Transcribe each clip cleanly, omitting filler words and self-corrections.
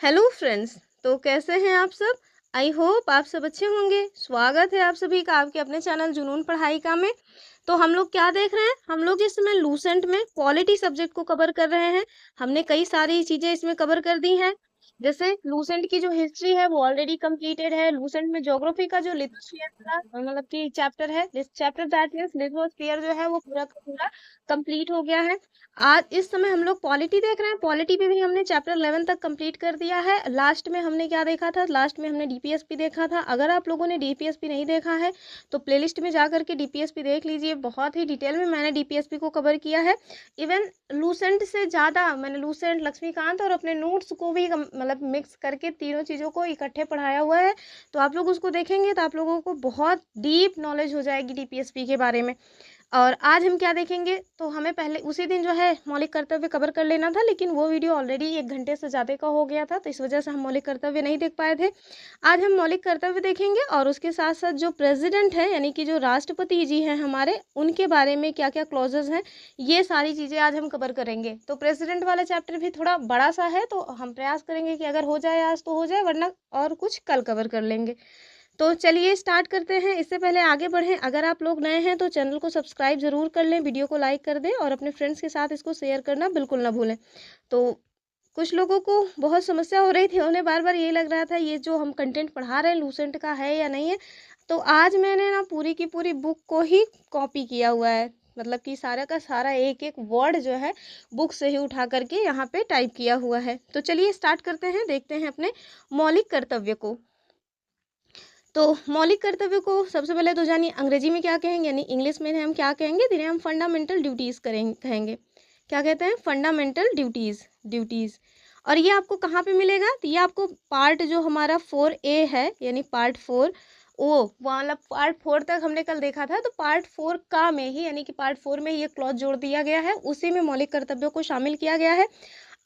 Hello friends. तो कैसे हैं आप सब। आई होप आप सब अच्छे होंगे। स्वागत है आप सभी का आपके अपने चैनल जुनून पढ़ाई का में। तो हम लोग क्या देख रहे हैं, हम लोग इस समय लूसेंट में पॉलिटी सब्जेक्ट को कवर कर रहे हैं। हमने कई सारी चीजें इसमें कवर कर दी हैं। जैसे लूसेंट की जो हिस्ट्री है वो ऑलरेडी कंप्लीटेड है। लूसेंट में ज्योग्राफी का जो लिथोस्फीयर का मतलब कि चैप्टर है, this chapter that means lithosphere जो है वो पूरा का पूरा कंप्लीट हो गया है। आज इस समय हम लोग पॉलिटी देख रहे हैं। पॉलिटी पे भी हमने चैप्टर 11 तक कंप्लीट कर दिया है। लास्ट में हमने क्या देखा था, लास्ट में हमने डीपीएसपी देखा था। अगर आप लोगों ने डीपीएसपी नहीं देखा है तो प्लेलिस्ट में जा करके डीपीएसपी देख लीजिए। बहुत ही डिटेल में मैंने डीपीएसपी को कवर किया है। इवन लूसेंट से ज़्यादा मैंने लूसेंट, लक्ष्मीकांत और अपने नोट्स को भी मतलब मिक्स करके तीनों चीज़ों को इकट्ठे पढ़ाया हुआ है। तो आप लोग उसको देखेंगे तो आप लोगों को बहुत डीप नॉलेज हो जाएगी डीपीएसपी के बारे में। और आज हम क्या देखेंगे, तो हमें पहले उसी दिन जो है मौलिक कर्तव्य कवर कर लेना था, लेकिन वो वीडियो ऑलरेडी 1 घंटे से ज़्यादा का हो गया था, तो इस वजह से हम मौलिक कर्तव्य नहीं देख पाए थे। आज हम मौलिक कर्तव्य देखेंगे और उसके साथ साथ जो प्रेसिडेंट है यानी कि जो राष्ट्रपति जी हैं हमारे, उनके बारे में क्या क्या क्लॉजेज हैं, ये सारी चीज़ें आज हम कवर करेंगे। तो प्रेसिडेंट वाला चैप्टर भी थोड़ा बड़ा सा है, तो हम प्रयास करेंगे कि अगर हो जाए आज तो हो जाए, वरना और कुछ कल कवर कर लेंगे। तो चलिए स्टार्ट करते हैं। इससे पहले आगे बढ़ें, अगर आप लोग नए हैं तो चैनल को सब्सक्राइब ज़रूर कर लें, वीडियो को लाइक कर दें और अपने फ्रेंड्स के साथ इसको शेयर करना बिल्कुल ना भूलें। तो कुछ लोगों को बहुत समस्या हो रही थी, उन्हें बार बार ये लग रहा था ये जो हम कंटेंट पढ़ा रहे हैं लूसेंट का है या नहीं है। तो आज मैंने ना पूरी की पूरी बुक को ही कॉपी किया हुआ है, मतलब कि सारा का सारा एक एक वर्ड जो है बुक से ही उठा करके यहाँ पे टाइप किया हुआ है। तो चलिए स्टार्ट करते हैं, देखते हैं अपने मौलिक कर्तव्य को। तो मौलिक कर्तव्य को सबसे पहले तो जानिए अंग्रेजी में क्या कहेंगे, यानी इंग्लिश में हम क्या कहेंगे, जिन्हें हम फंडामेंटल ड्यूटीज़ कहेंगे। क्या कहते हैं, फंडामेंटल ड्यूटीज़। और ये आपको कहाँ पे मिलेगा, तो ये आपको पार्ट जो हमारा 4A है, यानी पार्ट 4 ओ मतलब पार्ट 4 तक हमने कल देखा था, तो पार्ट 4 का में ही यानी कि पार्ट 4 में ही ये क्लॉज जोड़ दिया गया है, उसी में मौलिक कर्तव्यों को शामिल किया गया है।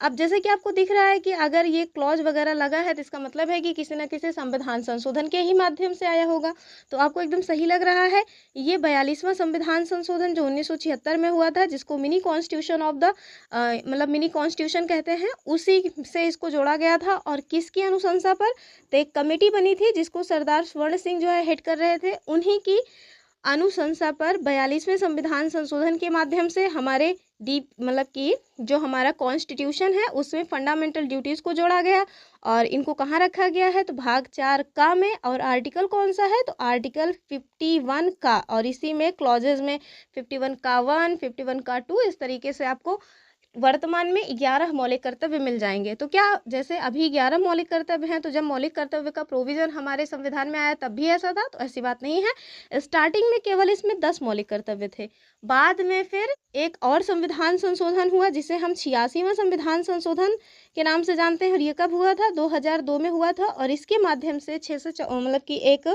अब जैसे कि आपको दिख रहा है कि अगर ये क्लॉज वगैरह लगा है तो इसका मतलब है कि किसी न किसी संविधान संशोधन के ही माध्यम से आया होगा। तो आपको एकदम सही लग रहा है। ये 42वां संविधान संशोधन जो 1976 में हुआ था, जिसको मिनी कॉन्स्टिट्यूशन ऑफ द मतलब मिनी कॉन्स्टिट्यूशन कहते हैं, उसी से इसको जोड़ा गया था। और किसकी अनुशंसा पर, तो एक कमेटी बनी थी जिसको सरदार स्वर्ण सिंह जो है हेड कर रहे थे, उन्हीं की अनुशंसा पर 42वें संविधान संशोधन के माध्यम से हमारे डी मतलब कि जो हमारा कॉन्स्टिट्यूशन है उसमें फंडामेंटल ड्यूटीज़ को जोड़ा गया। और इनको कहाँ रखा गया है, तो भाग 4 का में। और आर्टिकल कौन सा है, तो आर्टिकल 51 का। और इसी में क्लॉजेज में 51 का 1, 51 का 2, इस तरीके से आपको वर्तमान में 11 मौलिक कर्तव्य मिल जाएंगे। तो क्या जैसे अभी 11 मौलिक कर्तव्य हैं, तो जब मौलिक कर्तव्य का प्रोविजन हमारे संविधान में आया तब भी ऐसा था, तो ऐसी बात नहीं है। स्टार्टिंग में केवल इसमें 10 मौलिक कर्तव्य थे। बाद में फिर एक और संविधान संशोधन हुआ, जिसे हम 86वां संविधान संशोधन के नाम से जानते हैं। और ये कब हुआ था, 2002 में हुआ था। और इसके माध्यम से 6 से मतलब कि एक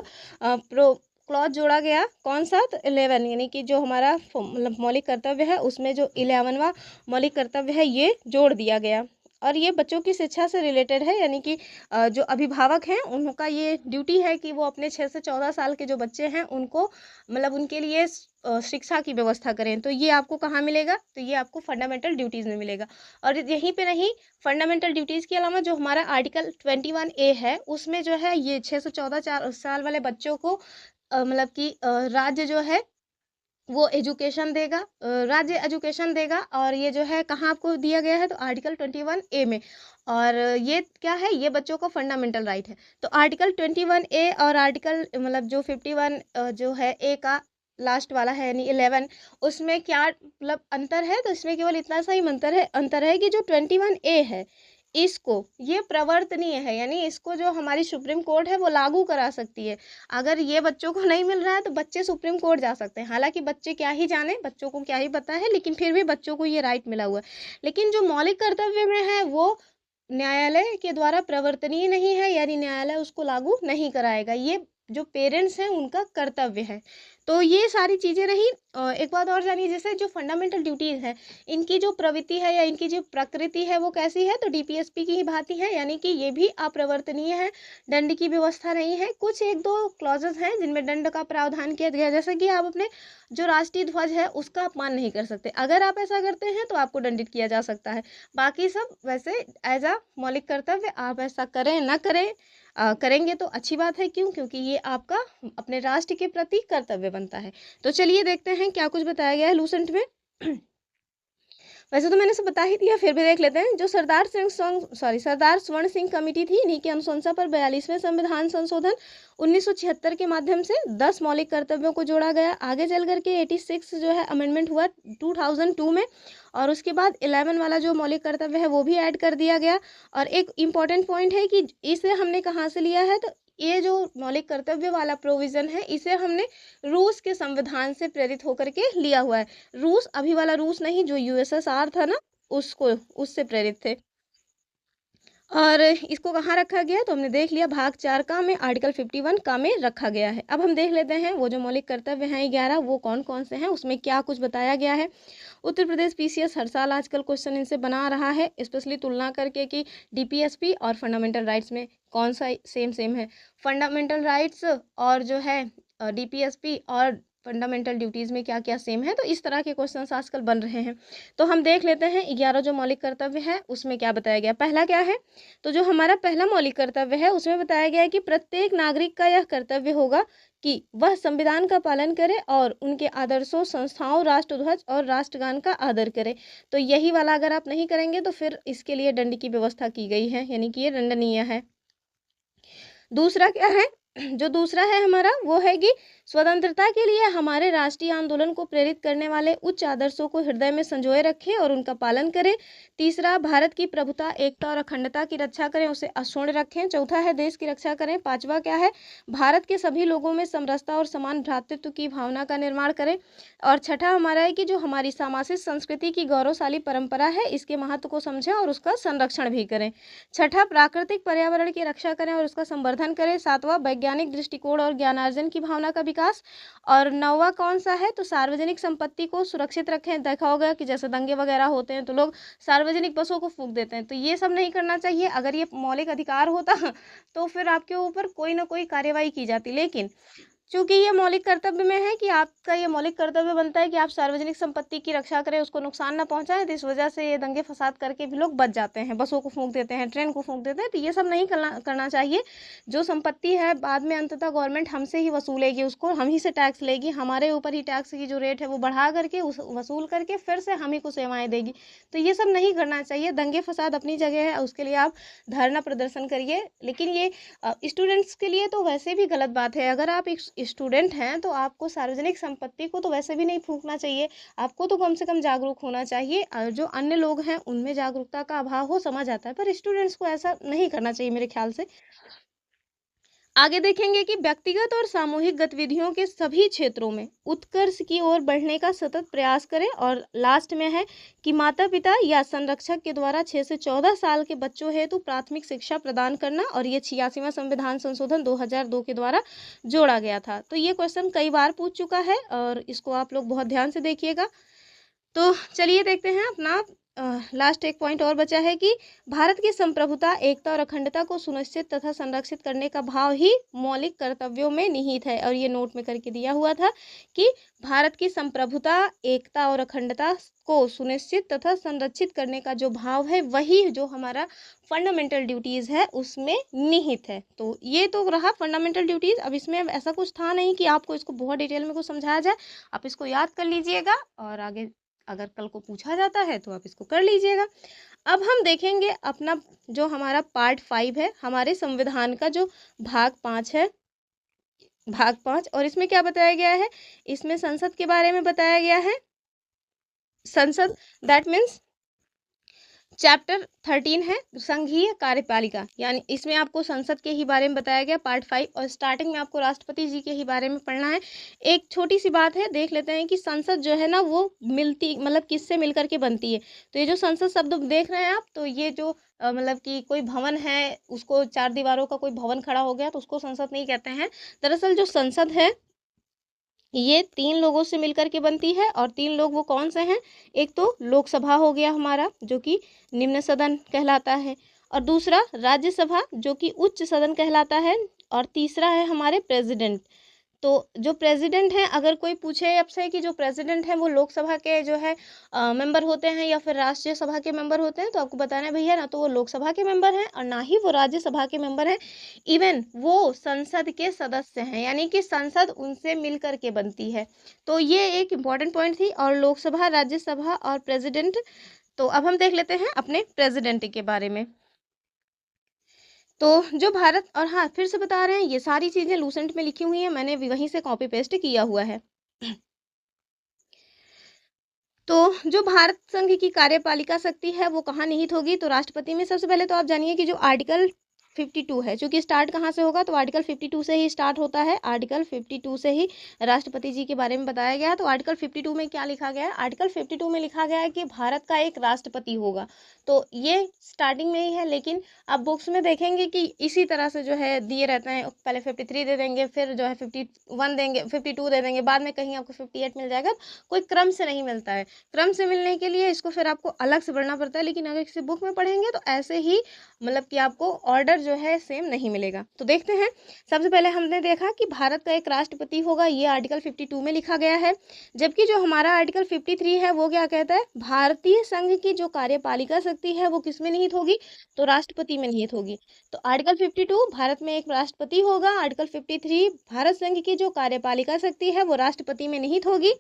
क्लॉज जोड़ा गया, कौन सा, तो 11, यानी कि जो हमारा मतलब मौलिक कर्तव्य है उसमें जो 11वां मौलिक कर्तव्य है ये जोड़ दिया गया। और ये बच्चों की शिक्षा से रिलेटेड है, यानी कि जो अभिभावक हैं उनका ये ड्यूटी है कि वो अपने 6 से 14 साल के जो बच्चे हैं उनको मतलब उनके लिए शिक्षा की व्यवस्था करें। तो ये आपको कहाँ मिलेगा, तो ये आपको फंडामेंटल ड्यूटीज़ में मिलेगा। और यहीं पे नहीं, फंडामेंटल ड्यूटीज़ के अलावा जो हमारा आर्टिकल 21A है उसमें जो है ये 6 से 14 साल वाले बच्चों को मतलब कि राज्य जो है वो एजुकेशन देगा, राज्य एजुकेशन देगा। और ये जो है कहाँ आपको दिया गया है, तो आर्टिकल 21A में। और ये क्या है, ये बच्चों का फंडामेंटल राइट है। तो आर्टिकल 21A और आर्टिकल मतलब जो 51 जो है ए का लास्ट वाला है यानी 11, उसमें क्या मतलब अंतर है, तो इसमें केवल इतना सा ही अंतर है कि जो 21A है इसको ये प्रवर्तनीय है, यानी इसको जो हमारी सुप्रीम कोर्ट है वो लागू करा सकती है। अगर ये बच्चों को नहीं मिल रहा है तो बच्चे सुप्रीम कोर्ट जा सकते हैं। हालांकि बच्चे क्या ही जाने, बच्चों को क्या ही पता है, लेकिन फिर भी बच्चों को ये राइट मिला हुआ है। लेकिन जो मौलिक कर्तव्य में है वो न्यायालय के द्वारा प्रवर्तनीय नहीं है, यानी न्यायालय उसको लागू नहीं कराएगा। ये जो पेरेंट्स हैं उनका कर्तव्य है। तो ये सारी चीज़ें रही। एक बात और जानिए, जैसे जो फंडामेंटल ड्यूटीज़ है, इनकी जो प्रवृत्ति है या इनकी जो प्रकृति है वो कैसी है, तो डीपीएसपी की ही भांति है, यानी कि ये भी अप्रवर्तनीय है, दंड की व्यवस्था नहीं है। कुछ 1-2 क्लॉजेज़ हैं जिनमें दंड का प्रावधान किया गया है, जैसे कि आप अपने जो राष्ट्रीय ध्वज है उसका अपमान नहीं कर सकते। अगर आप ऐसा करते हैं तो आपको दंडित किया जा सकता है। बाकी सब वैसे एज़ अ मौलिक कर्तव्य आप ऐसा करें ना करें, करेंगे तो अच्छी बात है। क्यों? क्योंकि ये आपका अपने राष्ट्र के प्रति कर्तव्य बनता है। तो चलिए देखते हैं क्या कुछ बताया गया है लूसेंट में। वैसे तो मैंने सब बता ही दिया, फिर भी देख लेते हैं। जो सरदार स्वर्ण सिंह कमेटी थी, इन्हीं की अनुशंसा पर 42वें संविधान संशोधन 1976 के माध्यम से 10 मौलिक कर्तव्यों को जोड़ा गया। आगे चल करके 86 जो है अमेंडमेंट हुआ 2002 में, और उसके बाद 11 वाला जो मौलिक कर्तव्य है वो भी ऐड कर दिया गया। और एक इम्पॉर्टेंट पॉइंट है कि इसे हमने कहाँ से लिया है, तो ये जो मौलिक कर्तव्य वाला प्रोविज़न है इसे हमने रूस के संविधान से प्रेरित होकर के लिया हुआ है। रूस अभी वाला रूस नहीं, जो यूएसएसआर था ना, उसको उससे प्रेरित थे। और इसको कहाँ रखा गया, तो हमने देख लिया भाग 4 का में आर्टिकल 51 का में रखा गया है। अब हम देख लेते हैं वो जो मौलिक कर्तव्य हैं 11, वो कौन कौन से हैं, उसमें क्या कुछ बताया गया है। उत्तर प्रदेश पीसीएस हर साल आजकल क्वेश्चन इनसे बना रहा है, स्पेशली तुलना करके कि डीपीएसपी और फंडामेंटल राइट्स में कौन सा सेम है। फंडामेंटल राइट्स और जो है डीपीएसपी और फंडामेंटल ड्यूटीज़ में क्या क्या सेम है, तो इस तरह के क्वेश्चंस आजकल बन रहे हैं। तो हम देख लेते हैं 11 जो मौलिक कर्तव्य है उसमें क्या बताया गया। पहला क्या है, तो जो हमारा पहला मौलिक कर्तव्य है उसमें बताया गया है कि प्रत्येक नागरिक का यह कर्तव्य होगा कि वह संविधान का पालन करे और उनके आदर्शों, संस्थाओं, राष्ट्रध्वज और राष्ट्रगान का आदर करे। तो यही वाला अगर आप नहीं करेंगे तो फिर इसके लिए दंड की व्यवस्था की गई है, यानी कि ये दंडनीय है। दूसरा क्या है, जो दूसरा है हमारा वो है कि स्वतंत्रता के लिए हमारे राष्ट्रीय आंदोलन को प्रेरित करने वाले उच्च आदर्शों को हृदय में संजोए रखें और उनका पालन करें। तीसरा, भारत की प्रभुता, एकता और अखंडता की रक्षा करें, उसे अक्षुण्ण रखें। चौथा है देश की रक्षा करें। पांचवा क्या है, भारत के सभी लोगों में समरसता और समान भ्रातृत्व की भावना का निर्माण करें। और छठा हमारा है कि जो हमारी सामाजिक संस्कृति की गौरवशाली परंपरा है इसके महत्व को समझें और उसका संरक्षण भी करें। छठा, प्राकृतिक पर्यावरण की रक्षा करें और उसका संवर्धन करें। सातवां, वैज्ञानिक दृष्टिकोण और ज्ञानार्जन की भावना का विकास। और नौवां कौन सा है, तो सार्वजनिक संपत्ति को सुरक्षित रखें। देखा होगा कि जैसे दंगे वगैरह होते हैं तो लोग सार्वजनिक बसों को फूंक देते हैं, तो ये सब नहीं करना चाहिए। अगर ये मौलिक अधिकार होता तो फिर आपके ऊपर कोई ना कोई कार्यवाही की जाती, लेकिन चूंकि ये मौलिक कर्तव्य में है कि आपका ये मौलिक कर्तव्य बनता है कि आप सार्वजनिक संपत्ति की रक्षा करें, उसको नुकसान ना पहुंचाएं, तो इस वजह से ये दंगे फसाद करके भी लोग बच जाते हैं, बसों को फूंक देते हैं, ट्रेन को फूंक देते हैं। तो ये सब नहीं करना चाहिए। जो संपत्ति है बाद में अंततः गवर्नमेंट हमसे ही वसूलेगी, उसको हम ही से टैक्स लेगी, हमारे ऊपर ही टैक्स की जो रेट है वो बढ़ा करके उस वसूल करके फिर से हम ही को सेवाएं देगी। तो ये सब नहीं करना चाहिए। दंगे फसाद अपनी जगह है, उसके लिए आप धरना प्रदर्शन करिए, लेकिन ये स्टूडेंट्स के लिए तो वैसे भी गलत बात है। अगर आप एक स्टूडेंट हैं तो आपको सार्वजनिक संपत्ति को तो वैसे भी नहीं फूंकना चाहिए, आपको तो कम से कम जागरूक होना चाहिए। जो अन्य लोग हैं उनमें जागरूकता का अभाव हो, समझ आता है, पर स्टूडेंट्स को ऐसा नहीं करना चाहिए मेरे ख्याल से। आगे देखेंगे कि व्यक्तिगत और सामूहिक गतिविधियों के सभी क्षेत्रों में उत्कर्ष की ओर बढ़ने का सतत प्रयास करें। और लास्ट में है कि माता पिता या संरक्षक के द्वारा 6 से 14 साल के बच्चों हेतु प्राथमिक शिक्षा प्रदान करना। और ये 86वां संविधान संशोधन 2002 के द्वारा जोड़ा गया था। तो ये क्वेश्चन कई बार पूछ चुका है और इसको आप लोग बहुत ध्यान से देखिएगा। तो चलिए देखते हैं अपना लास्ट एक पॉइंट और बचा है कि भारत की संप्रभुता, एकता और अखंडता को सुनिश्चित तथा संरक्षित करने का भाव ही मौलिक कर्तव्यों में निहित है। और ये नोट में करके दिया हुआ था कि भारत की संप्रभुता, एकता और अखंडता को सुनिश्चित तथा संरक्षित करने का जो भाव है वही जो हमारा फंडामेंटल ड्यूटीज़ है उसमें निहित है। तो ये तो रहा फंडामेंटल ड्यूटीज़। अब इसमें ऐसा कुछ था नहीं कि आपको इसको बहुत डिटेल में कुछ समझाया जाए, आप इसको याद कर लीजिएगा और आगे अगर कल को पूछा जाता है तो आप इसको कर लीजिएगा। अब हम देखेंगे अपना जो हमारा पार्ट 5 है, हमारे संविधान का जो भाग 5 है, भाग 5। और इसमें क्या बताया गया है, इसमें संसद के बारे में बताया गया है। संसद दैट मीन्स चैप्टर 13 है संघीय कार्यपालिका, यानी इसमें आपको संसद के ही बारे में बताया गया पार्ट 5। और स्टार्टिंग में आपको राष्ट्रपति जी के ही बारे में पढ़ना है। एक छोटी सी बात है, देख लेते हैं कि संसद जो है ना वो मतलब किससे मिलकर के बनती है। तो ये जो संसद शब्द देख रहे हैं आप, तो ये जो मतलब कि कोई भवन है उसको 4 दीवारों का कोई भवन खड़ा हो गया तो उसको संसद नहीं कहते हैं। दरअसल जो संसद है ये 3 लोगों से मिलकर के बनती है और 3 लोग वो कौन से हैं? एक तो लोकसभा हो गया हमारा, जो कि निम्न सदन कहलाता है, और दूसरा राज्यसभा जो कि उच्च सदन कहलाता है, और तीसरा है हमारे प्रेसिडेंट। तो जो प्रेसिडेंट हैं, अगर कोई पूछे आपसे कि जो प्रेसिडेंट हैं वो लोकसभा के जो है मेंबर होते हैं या फिर राष्ट्रीय सभा के मेंबर होते हैं, तो आपको बताना है भैया ना तो वो लोकसभा के मेंबर हैं और ना ही वो राज्यसभा के मेंबर हैं। इवन वो संसद के सदस्य हैं, यानी कि संसद उनसे मिल कर के बनती है। तो ये एक इम्पॉर्टेंट पॉइंट थी। और लोकसभा, राज्यसभा और प्रेसिडेंट। तो अब हम देख लेते हैं अपने प्रेसिडेंट के बारे में। तो जो भारत, और हाँ फिर से बता रहे हैं, ये सारी चीज़ें लूसेंट में लिखी हुई हैं, मैंने वहीं से कॉपी पेस्ट किया हुआ है। तो जो भारत संघ की कार्यपालिका शक्ति है वो कहाँ निहित होगी? तो राष्ट्रपति में। सबसे पहले तो आप जानिए कि जो आर्टिकल 52 है, चूंकि स्टार्ट कहाँ से होगा? तो आर्टिकल 52 से ही स्टार्ट होता है। आर्टिकल 52 से ही राष्ट्रपति जी के बारे में बताया गया है। तो आर्टिकल 52 में क्या लिखा गया है? आर्टिकल 52 में लिखा गया है कि भारत का एक राष्ट्रपति होगा। तो ये स्टार्टिंग में ही है, लेकिन आप बुक्स में देखेंगे कि इसी तरह से जो है दिए रहते हैं। पहले 53 दे देंगे, फिर जो है 51 देंगे, 52 दे देंगे, बाद में कहीं आपको 58 मिल जाएगा। कोई क्रम से नहीं मिलता है। क्रम से मिलने के लिए इसको फिर आपको अलग से पढ़ना पड़ता है, लेकिन अगर किसी बुक में पढ़ेंगे तो ऐसे ही मतलब कि आपको ऑर्डर जो है सेम नहीं मिलेगा। तो देखते हैं। सबसे पहले हमने देखा कि भारत का एक राष्ट्रपति होगा, ये आर्टिकल 52 में लिखा गया है। जबकि जो हमारा आर्टिकल 53 है वो क्या कहता है? भारतीय संघ की जो कार्यपालिका शक्ति है वो किसमें निहित होगी? तो राष्ट्रपति में निहित होगी। तो आर्टिकल 52 भारत में एक राष्ट्रपति होगा, आर्टिकल 53 भारत संघ की जो कार्यपालिका शक्ति है वो राष्ट्रपति में निहित होगी।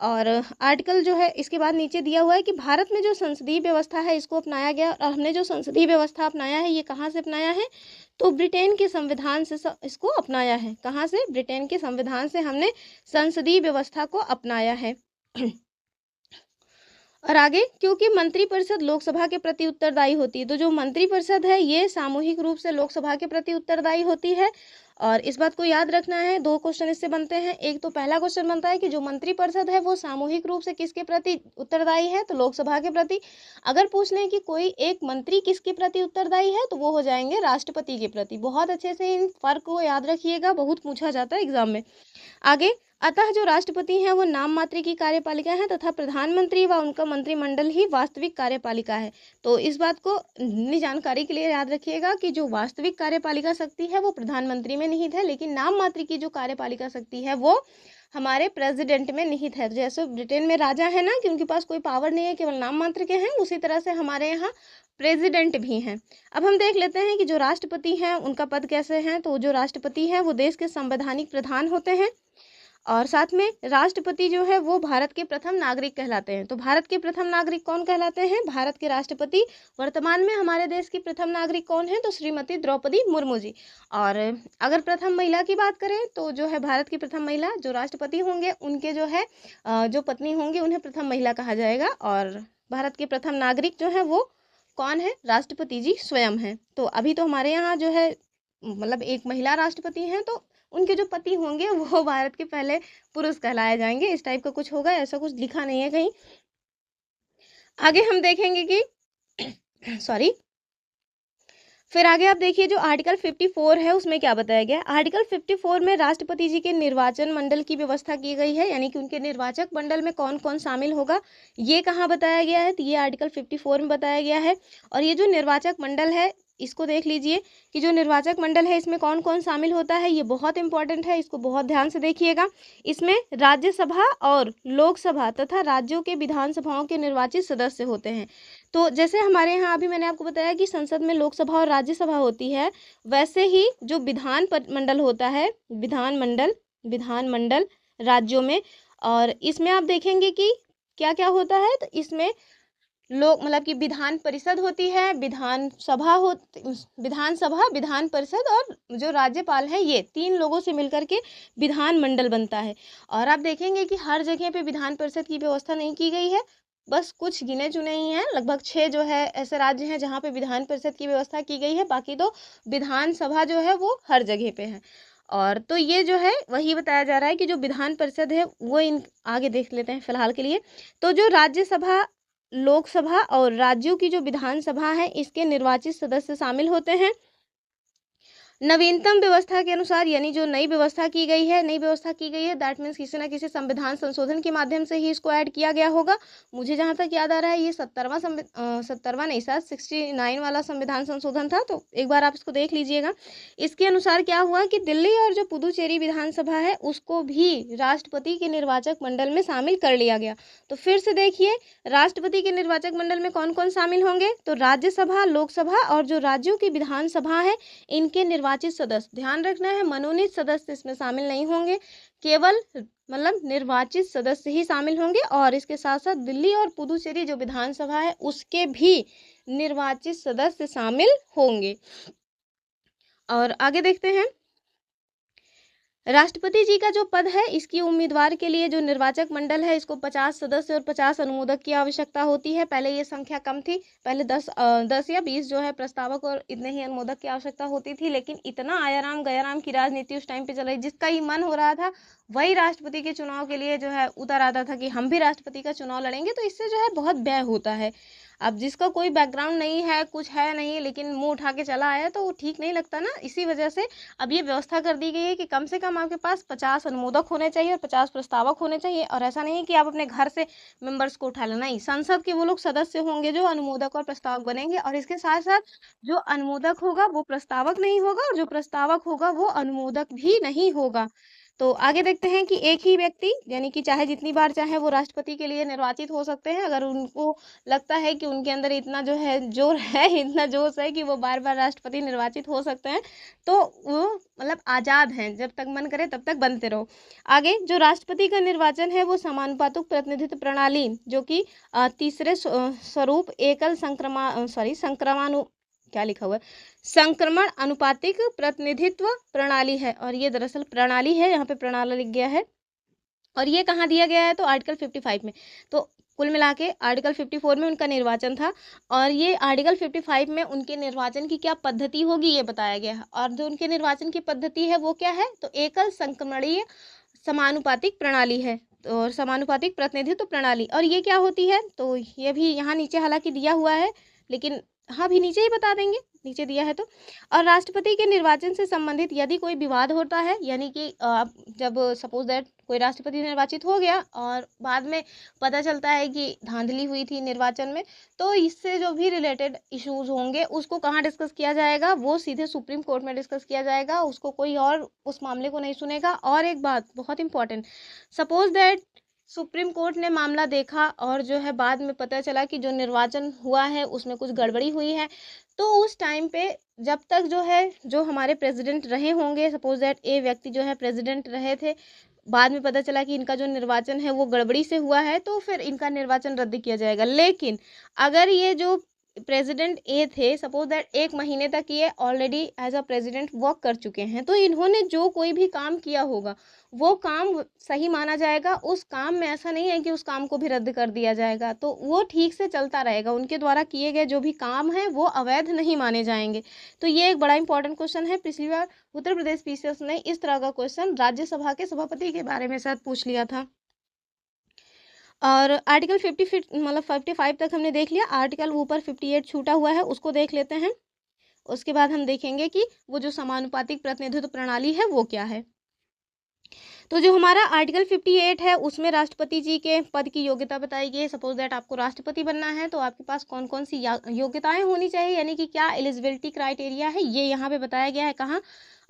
और आर्टिकल जो है इसके बाद नीचे दिया हुआ है कि भारत में जो संसदीय व्यवस्था है इसको अपनाया गया। और हमने जो संसदीय व्यवस्था अपनाया है ये कहाँ से अपनाया है? तो ब्रिटेन के संविधान से इसको अपनाया है। कहाँ से? ब्रिटेन के संविधान से हमने संसदीय व्यवस्था को अपनाया है। और आगे, क्योंकि मंत्रिपरिषद लोकसभा के प्रति उत्तरदायी होती है, तो जो मंत्रिपरिषद है ये सामूहिक रूप से लोकसभा के प्रति उत्तरदायी होती है। और इस बात को याद रखना है। 2 क्वेश्चन इससे बनते हैं। एक तो पहला क्वेश्चन बनता है कि जो मंत्रिपरिषद है वो सामूहिक रूप से किसके प्रति उत्तरदायी है? तो लोकसभा के प्रति। अगर पूछ लें कि कोई एक मंत्री किसके प्रति उत्तरदायी है, तो वो हो जाएंगे राष्ट्रपति के प्रति। बहुत अच्छे से इन फर्क को याद रखिएगा, बहुत पूछा जाता है एग्जाम में। आगे, अतः जो राष्ट्रपति हैं वो नाम मात्र की कार्यपालिका है तथा प्रधानमंत्री व उनका मंत्रिमंडल ही वास्तविक कार्यपालिका है। तो इस बात को जानकारी के लिए याद रखिएगा कि जो वास्तविक कार्यपालिका शक्ति है वो प्रधानमंत्री में निहित है, लेकिन नाम मात्र की जो कार्यपालिका शक्ति है वो हमारे प्रेसिडेंट में निहित है। जैसे ब्रिटेन में राजा है ना कि उनके पास कोई पावर नहीं है, केवल नाम मात्र के हैं, उसी तरह से हमारे यहाँ प्रेसिडेंट भी हैं। अब हम देख लेते हैं कि जो राष्ट्रपति हैं उनका पद कैसे हैं। तो जो राष्ट्रपति हैं वो देश के संवैधानिक प्रधान होते हैं, और साथ में राष्ट्रपति जो है वो भारत के प्रथम नागरिक कहलाते हैं। तो भारत के प्रथम नागरिक कौन कहलाते हैं? भारत के राष्ट्रपति। वर्तमान में हमारे देश की प्रथम नागरिक कौन है? तो श्रीमती द्रौपदी मुर्मू जी। और अगर प्रथम महिला की बात करें तो जो है भारत की प्रथम महिला जो राष्ट्रपति होंगे उनके जो है जो पत्नी होंगी उन्हें प्रथम महिला कहा जाएगा। और भारत के प्रथम नागरिक जो है वो कौन है? राष्ट्रपति जी स्वयं हैं। तो अभी तो हमारे यहाँ जो है मतलब एक महिला राष्ट्रपति हैं, तो उनके जो पति होंगे वो भारत के पहले पुरुष कहलाए जाएंगे। इस टाइप का कुछ होगा, ऐसा कुछ लिखा नहीं है कहीं। आगे हम देखेंगे कि सॉरी, फिर आगे आप देखिए जो आर्टिकल 54 है उसमें क्या बताया गया। आर्टिकल 54 में राष्ट्रपति जी के निर्वाचन मंडल की व्यवस्था की गई है, यानी कि उनके निर्वाचक मंडल में कौन कौन शामिल होगा ये कहाँ बताया गया है? तो ये आर्टिकल 54 में बताया गया है। और ये जो निर्वाचक मंडल है इसको देख लीजिए कि जो निर्वाचक मंडल है इसमें कौन कौन शामिल होता है, ये बहुत इंपॉर्टेंट है, इसको बहुत ध्यान से देखिएगा। इसमें राज्यसभा और लोकसभा तथा राज्यों के विधानसभाओं के निर्वाचित सदस्य होते हैं। तो जैसे हमारे यहाँ अभी मैंने आपको बताया कि संसद में लोकसभा और राज्यसभा होती है, वैसे ही जो मंडल होता है, विधानमंडल राज्यों में, और इसमें आप देखेंगे कि क्या क्या होता है। तो इसमें लोग मतलब कि विधान परिषद होती है, विधानसभा, विधान परिषद, और जो राज्यपाल है, ये 3 लोगों से मिलकर के विधानमंडल बनता है। और आप देखेंगे कि हर जगह पे विधान परिषद की व्यवस्था नहीं की गई है, बस कुछ गिने चुने ही हैं। लगभग 6 जो है ऐसे राज्य हैं जहाँ पे विधान परिषद की व्यवस्था की गई है, बाकी तो विधानसभा जो है वो हर जगह पे है। और तो ये जो है वही बताया जा रहा है कि जो विधान परिषद है वो इन आगे देख लेते हैं फिलहाल के लिए। तो जो राज्यसभा, लोकसभा और राज्यों की जो विधानसभा है इसके निर्वाचित सदस्य शामिल होते हैं। नवीनतम व्यवस्था के अनुसार, यानी जो नई व्यवस्था की गई है, दैट मीन्स किसी न किसी संविधान संशोधन के माध्यम से ही इसको ऐड किया गया होगा। मुझे जहाँ तक याद आ रहा है ये 70वां नहीं, शायद 69 वाला संविधान संशोधन था, तो एक बार आप इसको देख लीजिएगा। इसके अनुसार क्या हुआ कि दिल्ली और जो पुदुचेरी विधानसभा है उसको भी राष्ट्रपति के निर्वाचक मंडल में शामिल कर लिया गया। तो फिर से देखिए, राष्ट्रपति के निर्वाचक मंडल में कौन कौन शामिल होंगे, तो राज्यसभा, लोकसभा और जो राज्यों की विधानसभा है इनके निर्वाचित सदस्य, ध्यान रखना है मनोनीत सदस्य इसमें शामिल नहीं होंगे, केवल मतलब निर्वाचित सदस्य ही शामिल होंगे। और इसके साथ साथ दिल्ली और पुदुचेरी जो विधानसभा है उसके भी निर्वाचित सदस्य शामिल होंगे। और आगे देखते हैं, राष्ट्रपति जी का जो पद है इसकी उम्मीदवार के लिए जो निर्वाचक मंडल है इसको 50 सदस्य और 50 अनुमोदक की आवश्यकता होती है। पहले ये संख्या कम थी, पहले 10 या 20 जो है प्रस्तावक और इतने ही अनुमोदक की आवश्यकता होती थी। लेकिन इतना आयाराम गयाराम की राजनीति उस टाइम पे चल रही, जिसका ही मन हो रहा था वही राष्ट्रपति के चुनाव के लिए जो है उतर आता था कि हम भी राष्ट्रपति का चुनाव लड़ेंगे। तो इससे जो है बहुत व्यय होता है। अब जिसका कोई बैकग्राउंड नहीं है, कुछ है नहीं, लेकिन मुंह उठा के चला आया तो वो ठीक नहीं लगता ना। इसी वजह से अब ये व्यवस्था कर दी गई है कि कम से कम आपके पास 50 अनुमोदक होने चाहिए और 50 प्रस्तावक होने चाहिए। और ऐसा नहीं है कि आप अपने घर से मेंबर्स को उठा लेना, नहीं, संसद के वो लोग सदस्य होंगे जो अनुमोदक और प्रस्तावक बनेंगे। और इसके साथ साथ जो अनुमोदक होगा वो प्रस्तावक नहीं होगा और जो प्रस्तावक होगा वो अनुमोदक भी नहीं होगा। तो आगे देखते हैं कि एक ही व्यक्ति, यानी कि चाहे जितनी बार चाहे वो राष्ट्रपति के लिए निर्वाचित हो सकते हैं। अगर उनको लगता है कि उनके अंदर इतना जो है जोर है, इतना जोश है कि वो बार बार राष्ट्रपति निर्वाचित हो सकते हैं, तो वो मतलब आज़ाद हैं, जब तक मन करे तब तक बनते रहो। आगे जो राष्ट्रपति का निर्वाचन है वो समानुपातिक प्रतिनिधित्व प्रणाली, जो कि तीसरे स्वरूप एकल संक्रमण क्या लिखा हुआ है, संक्रमण अनुपातिक प्रतिनिधित्व प्रणाली है। और ये दरअसल प्रणाली है, यहाँ पे प्रणाली लिख गया है। और ये कहाँ दिया गया है, तो आर्टिकल 55 में। तो कुल मिला के आर्टिकल 54 में उनका निर्वाचन था और ये आर्टिकल 55 में उनके निर्वाचन की क्या पद्धति होगी ये बताया गया है। और जो उनके निर्वाचन की पद्धति है वो क्या है, तो एकल संक्रमणीय समानुपातिक प्रणाली है और समानुपातिक प्रतिनिधित्व प्रणाली। और ये क्या होती है, तो ये भी यहाँ नीचे हालांकि दिया हुआ है, लेकिन हाँ भी नीचे ही बता देंगे, नीचे दिया है तो। और राष्ट्रपति के निर्वाचन से संबंधित यदि कोई विवाद होता है, यानी कि जब सपोज दैट कोई राष्ट्रपति निर्वाचित हो गया और बाद में पता चलता है कि धांधली हुई थी निर्वाचन में, तो इससे जो भी रिलेटेड इश्यूज होंगे उसको कहाँ डिस्कस किया जाएगा, वो सीधे सुप्रीम कोर्ट में डिस्कस किया जाएगा। उसको कोई और उस मामले को नहीं सुनेगा। और एक बात बहुत important, suppose that supreme court ने मामला देखा और जो है बाद में पता चला कि जो निर्वाचन हुआ है उसमें कुछ गड़बड़ी हुई है, तो उस टाइम पे जब तक जो है जो हमारे प्रेसिडेंट रहे होंगे, सपोज दैट ए व्यक्ति जो है प्रेसिडेंट रहे थे, बाद में पता चला कि इनका जो निर्वाचन है वो गड़बड़ी से हुआ है, तो फिर इनका निर्वाचन रद्द किया जाएगा। लेकिन अगर ये जो प्रेसिडेंट ए थे, सपोज दैट 1 महीने तक ये already as a president work कर चुके हैं, तो इन्होंने जो कोई भी काम किया होगा वो काम सही माना जाएगा। उस काम में ऐसा नहीं है कि उस काम को भी रद्द कर दिया जाएगा, तो वो ठीक से चलता रहेगा। उनके द्वारा किए गए जो भी काम हैं वो अवैध नहीं माने जाएंगे। तो ये एक बड़ा इंपॉर्टेंट क्वेश्चन है। पिछली बार उत्तर प्रदेश पीसीएस ने इस तरह का क्वेश्चन राज्यसभा के सभापति के बारे में शायद पूछ लिया था। और आर्टिकल 55 तक हमने देख लिया। आर्टिकल ऊपर 58 छूटा हुआ है, उसको देख लेते हैं। उसके बाद हम देखेंगे कि वो जो समानुपातिक प्रतिनिधित्व प्रणाली है वो क्या है। तो जो हमारा आर्टिकल 58 है उसमें राष्ट्रपति जी के पद की योग्यता बताई गई है। सपोज दैट आपको राष्ट्रपति बनना है तो आपके पास कौन कौन सी योग्यताएं होनी चाहिए, यानी कि क्या एलिजिबिलिटी क्राइटेरिया है, ये यहाँ पे बताया गया है। कहाँ,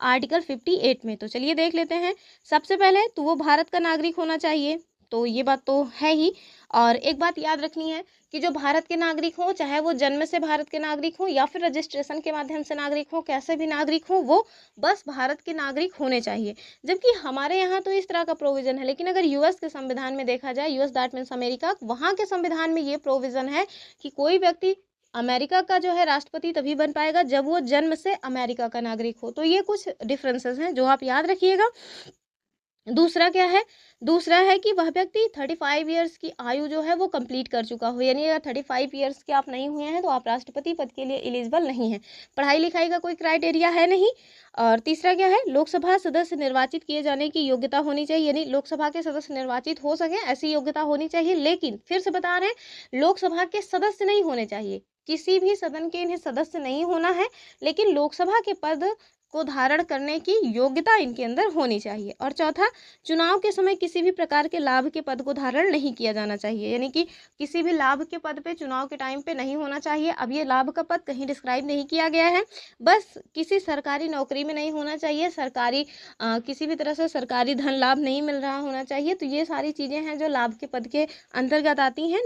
आर्टिकल 58 में। तो चलिए देख लेते हैं। सबसे पहले तो वो भारत का नागरिक होना चाहिए, तो ये बात तो है ही। और एक बात याद रखनी है कि जो भारत के नागरिक हों, चाहे वो जन्म से भारत के नागरिक हों या फिर रजिस्ट्रेशन के माध्यम से नागरिक हों, कैसे भी नागरिक हों, वो बस भारत के नागरिक होने चाहिए। जबकि हमारे यहाँ तो इस तरह का प्रोविज़न है, लेकिन अगर यूएस के संविधान में देखा जाए, यूएस दैट मीन्स अमेरिका, वहाँ के संविधान में ये प्रोविज़न है कि कोई व्यक्ति अमेरिका का जो है राष्ट्रपति तभी बन पाएगा जब वो जन्म से अमेरिका का नागरिक हो। तो ये कुछ डिफरेंसेस हैं जो आप याद रखिएगा। दूसरा क्या है, दूसरा है कि वह व्यक्ति 35 ईयर्स की आयु जो है वो कंप्लीट कर चुका हो, यानी अगर 35 ईयर्स के आप नहीं हुए हैं तो आप राष्ट्रपति पद के लिए एलिजिबल नहीं हैं। पढ़ाई लिखाई का कोई क्राइटेरिया है नहीं। और तीसरा क्या है, लोकसभा सदस्य निर्वाचित किए जाने की योग्यता होनी चाहिए, यानी लोकसभा के सदस्य निर्वाचित हो सके ऐसी योग्यता होनी चाहिए। लेकिन फिर से बता रहे हैं, लोकसभा के सदस्य नहीं होने चाहिए, किसी भी सदन के इन्हें सदस्य नहीं होना है, लेकिन लोकसभा के पद को धारण करने की योग्यता इनके अंदर होनी चाहिए। और चौथा, चुनाव के समय किसी भी प्रकार के लाभ के पद को धारण नहीं किया जाना चाहिए, यानी कि किसी भी लाभ के पद पे चुनाव के टाइम पे नहीं होना चाहिए। अब ये लाभ का पद कहीं डिस्क्राइब नहीं किया गया है, बस किसी सरकारी नौकरी में नहीं होना चाहिए, किसी भी तरह से सरकारी धन लाभ नहीं मिल रहा होना चाहिए। तो ये सारी चीज़ें हैं जो लाभ के पद के अंतर्गत आती हैं।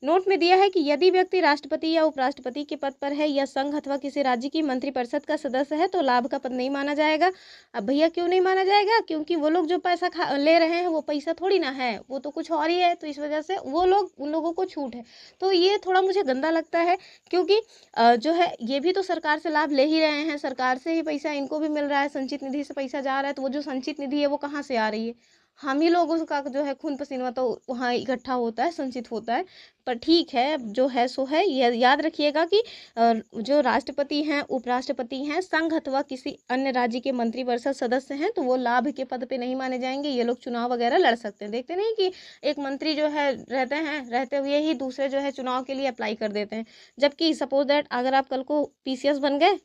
नोट में दिया है कि यदि व्यक्ति राष्ट्रपति या उपराष्ट्रपति के पद पर है या संघ अथवा किसी राज्य की मंत्रिपरिषद का सदस्य है तो लाभ का पद नहीं माना जाएगा। अब भैया क्यों नहीं माना जाएगा? क्योंकि वो लोग जो पैसा ले रहे हैं वो पैसा थोड़ी ना है, वो तो कुछ और ही है, तो इस वजह से उन लोगों को छूट है। तो ये थोड़ा मुझे गंदा लगता है, क्योंकि जो है ये भी तो सरकार से लाभ ले ही रहे हैं, सरकार से ही पैसा इनको भी मिल रहा है, संचित निधि से पैसा जा रहा है। तो वो जो संचित निधि है वो कहाँ से आ रही है? हम ही लोगों का जो है खून पसीना तो वहाँ इकट्ठा होता है, संचित होता है। पर ठीक है, जो है सो है। याद रखिएगा कि जो राष्ट्रपति हैं, उपराष्ट्रपति हैं, संघ अथवा किसी अन्य राज्य के मंत्रिपरिषद सदस्य हैं तो वो लाभ के पद पे नहीं माने जाएंगे। ये लोग चुनाव वगैरह लड़ सकते हैं। देखते नहीं कि एक मंत्री जो है रहते हुए ही दूसरे जो है चुनाव के लिए अप्लाई कर देते हैं। जबकि सपोज दैट अगर आप कल को पीसीएस बन गए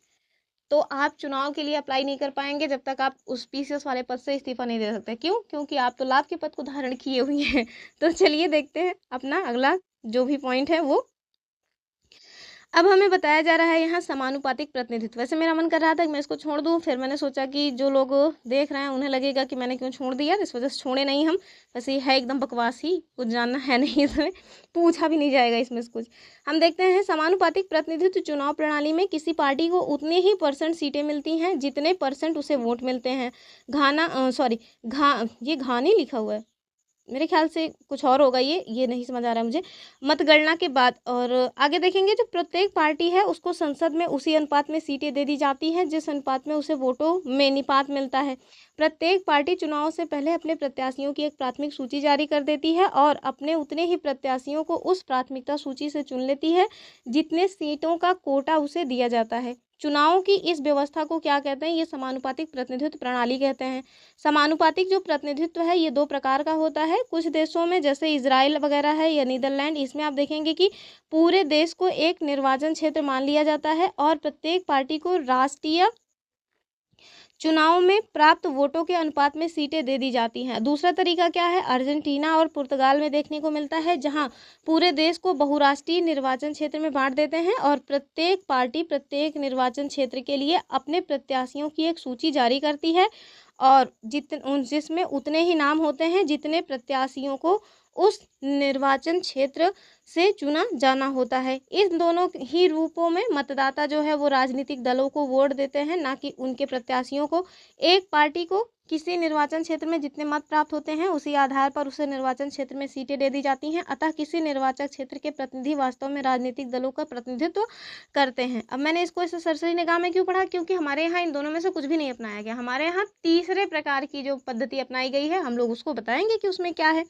तो आप चुनाव के लिए अप्लाई नहीं कर पाएंगे जब तक आप उस पीसीएस वाले पद से इस्तीफा नहीं दे सकते। क्यों? क्योंकि आप तो लाभ के पद को धारण किए हुए हैं। तो चलिए देखते हैं अपना अगला जो भी पॉइंट है वो। अब हमें बताया जा रहा है यहाँ समानुपातिक प्रतिनिधित्व। वैसे मेरा मन कर रहा था कि मैं इसको छोड़ दूँ, फिर मैंने सोचा कि जो लोग देख रहे हैं उन्हें लगेगा कि मैंने क्यों छोड़ दिया, इस वजह से छोड़े नहीं हम। वैसे ये है एकदम बकवास ही, कुछ जानना है नहीं इसमें, पूछा भी नहीं जाएगा इसमें से कुछ। हम देखते हैं समानुपातिक प्रतिनिधित्व चुनाव प्रणाली में किसी पार्टी को उतने ही % सीटें मिलती हैं जितने % उसे वोट मिलते हैं। ये घानी लिखा हुआ है, मेरे ख्याल से कुछ और होगा, ये नहीं समझ आ रहा है मुझे। मतगणना के बाद और आगे देखेंगे, जो प्रत्येक पार्टी है उसको संसद में उसी अनुपात में सीटें दे दी जाती हैं जिस अनुपात में उसे वोटों में निपात मिलता है। प्रत्येक पार्टी चुनाव से पहले अपने प्रत्याशियों की एक प्राथमिक सूची जारी कर देती है और अपने उतने ही प्रत्याशियों को उस प्राथमिकता सूची से चुन लेती है जितने सीटों का कोटा उसे दिया जाता है। चुनावों की इस व्यवस्था को क्या कहते हैं? ये समानुपातिक प्रतिनिधित्व प्रणाली कहते हैं। समानुपातिक जो प्रतिनिधित्व है ये 2 प्रकार का होता है। कुछ देशों में जैसे इजराइल वगैरह है या नीदरलैंड, इसमें आप देखेंगे कि पूरे देश को एक निर्वाचन क्षेत्र मान लिया जाता है और प्रत्येक पार्टी को राष्ट्रीय चुनाव में प्राप्त वोटों के अनुपात में सीटें दे दी जाती हैं। दूसरा तरीका क्या है? अर्जेंटीना और पुर्तगाल में देखने को मिलता है, जहां पूरे देश को बहुराष्ट्रीय निर्वाचन क्षेत्र में बांट देते हैं और प्रत्येक पार्टी प्रत्येक निर्वाचन क्षेत्र के लिए अपने प्रत्याशियों की एक सूची जारी करती है और जिसमें उतने ही नाम होते हैं जितने प्रत्याशियों को उस निर्वाचन क्षेत्र से चुना जाना होता है। इन दोनों ही रूपों में मतदाता जो है वो राजनीतिक दलों को वोट देते हैं, ना कि उनके प्रत्याशियों को। एक पार्टी को किसी निर्वाचन क्षेत्र में जितने मत प्राप्त होते हैं उसी आधार पर उसे निर्वाचन क्षेत्र में सीटें दे दी जाती हैं। अतः किसी निर्वाचन क्षेत्र के प्रतिनिधि वास्तव में राजनीतिक दलों का प्रतिनिधित्व करते हैं। अब मैंने इसको ऐसे सरसरी निगाह में क्यों पढ़ा? क्योंकि हमारे यहाँ इन दोनों में से कुछ भी नहीं अपनाया गया। हमारे यहाँ तीसरे प्रकार की जो पद्धति अपनाई गई है, हम लोग उसको बताएंगे कि उसमें क्या है।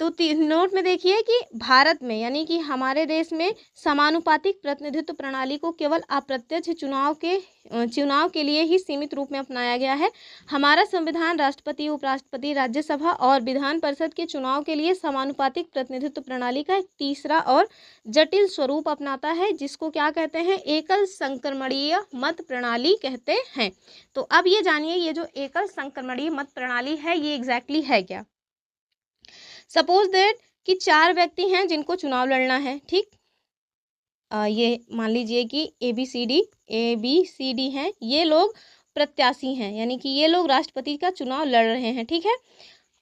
तो नोट में देखिए कि भारत में यानी कि हमारे देश में समानुपातिक प्रतिनिधित्व प्रणाली को केवल अप्रत्यक्ष चुनाव के लिए ही सीमित रूप में अपनाया गया है। हमारा संविधान राष्ट्रपति, उपराष्ट्रपति, राज्यसभा और विधान परिषद के चुनाव के लिए समानुपातिक प्रतिनिधित्व प्रणाली का एक तीसरा और जटिल स्वरूप अपनाता है, जिसको क्या कहते हैं? एकल संक्रमणीय मत प्रणाली कहते हैं। तो अब ये जानिए, ये जो एकल संक्रमणीय मत प्रणाली है ये एग्जैक्टली है क्या। सपोज दैट कि 4 व्यक्ति हैं जिनको चुनाव लड़ना है, ठीक। ये मान लीजिए कि ए बी सी डी हैं, ये लोग प्रत्याशी हैं, यानी कि ये लोग राष्ट्रपति का चुनाव लड़ रहे हैं, ठीक है।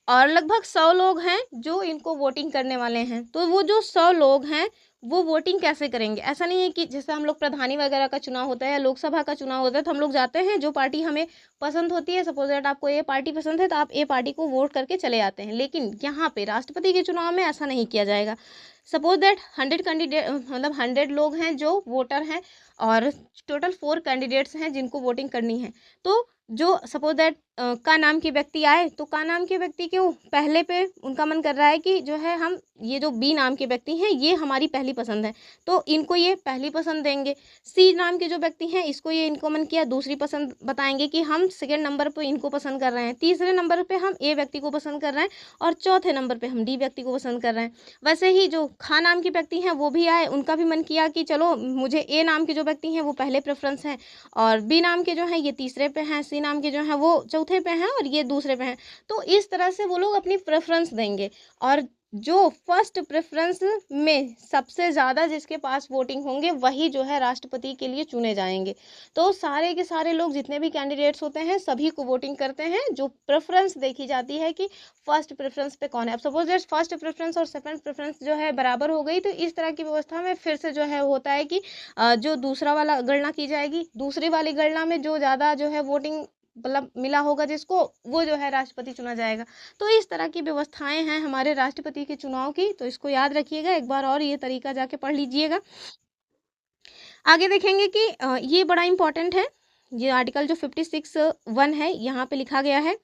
और लगभग 100 लोग हैं जो इनको वोटिंग करने वाले हैं। तो वो जो 100 लोग हैं वो वोटिंग कैसे करेंगे? ऐसा नहीं है कि जैसे हम लोग प्रधानी वगैरह का चुनाव होता है या लोकसभा का चुनाव होता है तो हम लोग जाते हैं, जो पार्टी हमें पसंद होती है, सपोज दैट आपको ए पार्टी पसंद है तो आप ए पार्टी को वोट करके चले आते हैं। लेकिन यहाँ पे राष्ट्रपति के चुनाव में ऐसा नहीं किया जाएगा। सपोज दैट 100 कैंडिडेट मतलब 100 लोग हैं जो वोटर हैं और टोटल 4 कैंडिडेट्स हैं जिनको वोटिंग करनी है। तो जो सपोज दैट का नाम के व्यक्ति आए तो का नाम के व्यक्ति के पहले पे उनका मन कर रहा है कि जो है हम ये जो बी नाम के व्यक्ति हैं ये हमारी पहली पसंद है, तो इनको ये पहली पसंद देंगे। सी नाम के जो व्यक्ति हैं इसको ये इनको मन किया दूसरी पसंद बताएंगे कि हम सेकंड नंबर पे इनको पसंद कर रहे हैं, तीसरे नंबर पे हम ए व्यक्ति को पसंद कर रहे हैं और चौथे नंबर पे हम डी व्यक्ति को पसंद कर रहे हैं। वैसे ही जो खा नाम के व्यक्ति हैं वो भी आए, उनका भी मन किया कि चलो मुझे ए नाम के जो व्यक्ति हैं वो पहले प्रेफरेंस हैं और बी नाम के जो हैं ये तीसरे पे हैं, सी नाम के जो हैं वो चौथे पे हैं और ये दूसरे पे हैं। तो इस तरह से वो लोग अपनी प्रेफरेंस देंगे और जो फर्स्ट प्रेफरेंस में सबसे ज़्यादा जिसके पास वोटिंग होंगे वही जो है राष्ट्रपति के लिए चुने जाएंगे। तो सारे के सारे लोग जितने भी कैंडिडेट्स होते हैं सभी को वोटिंग करते हैं, जो प्रेफरेंस देखी जाती है कि फर्स्ट प्रेफरेंस पे कौन है। अब सपोज दैट फर्स्ट प्रेफरेंस और सेकंड प्रेफरेंस जो है बराबर हो गई तो इस तरह की व्यवस्था में फिर से जो है होता है कि जो दूसरा वाला गणना की जाएगी, दूसरी वाली गणना में जो ज़्यादा जो है वोटिंग मतलब मिला होगा जिसको वो जो है राष्ट्रपति चुना जाएगा। तो इस तरह की व्यवस्थाएं हैं हमारे राष्ट्रपति के चुनाव की, तो इसको याद रखिएगा, एक बार और ये तरीका जाके पढ़ लीजिएगा। आगे देखेंगे कि ये बड़ा इंपॉर्टेंट है, ये आर्टिकल जो 56(1) है यहाँ पे लिखा गया है,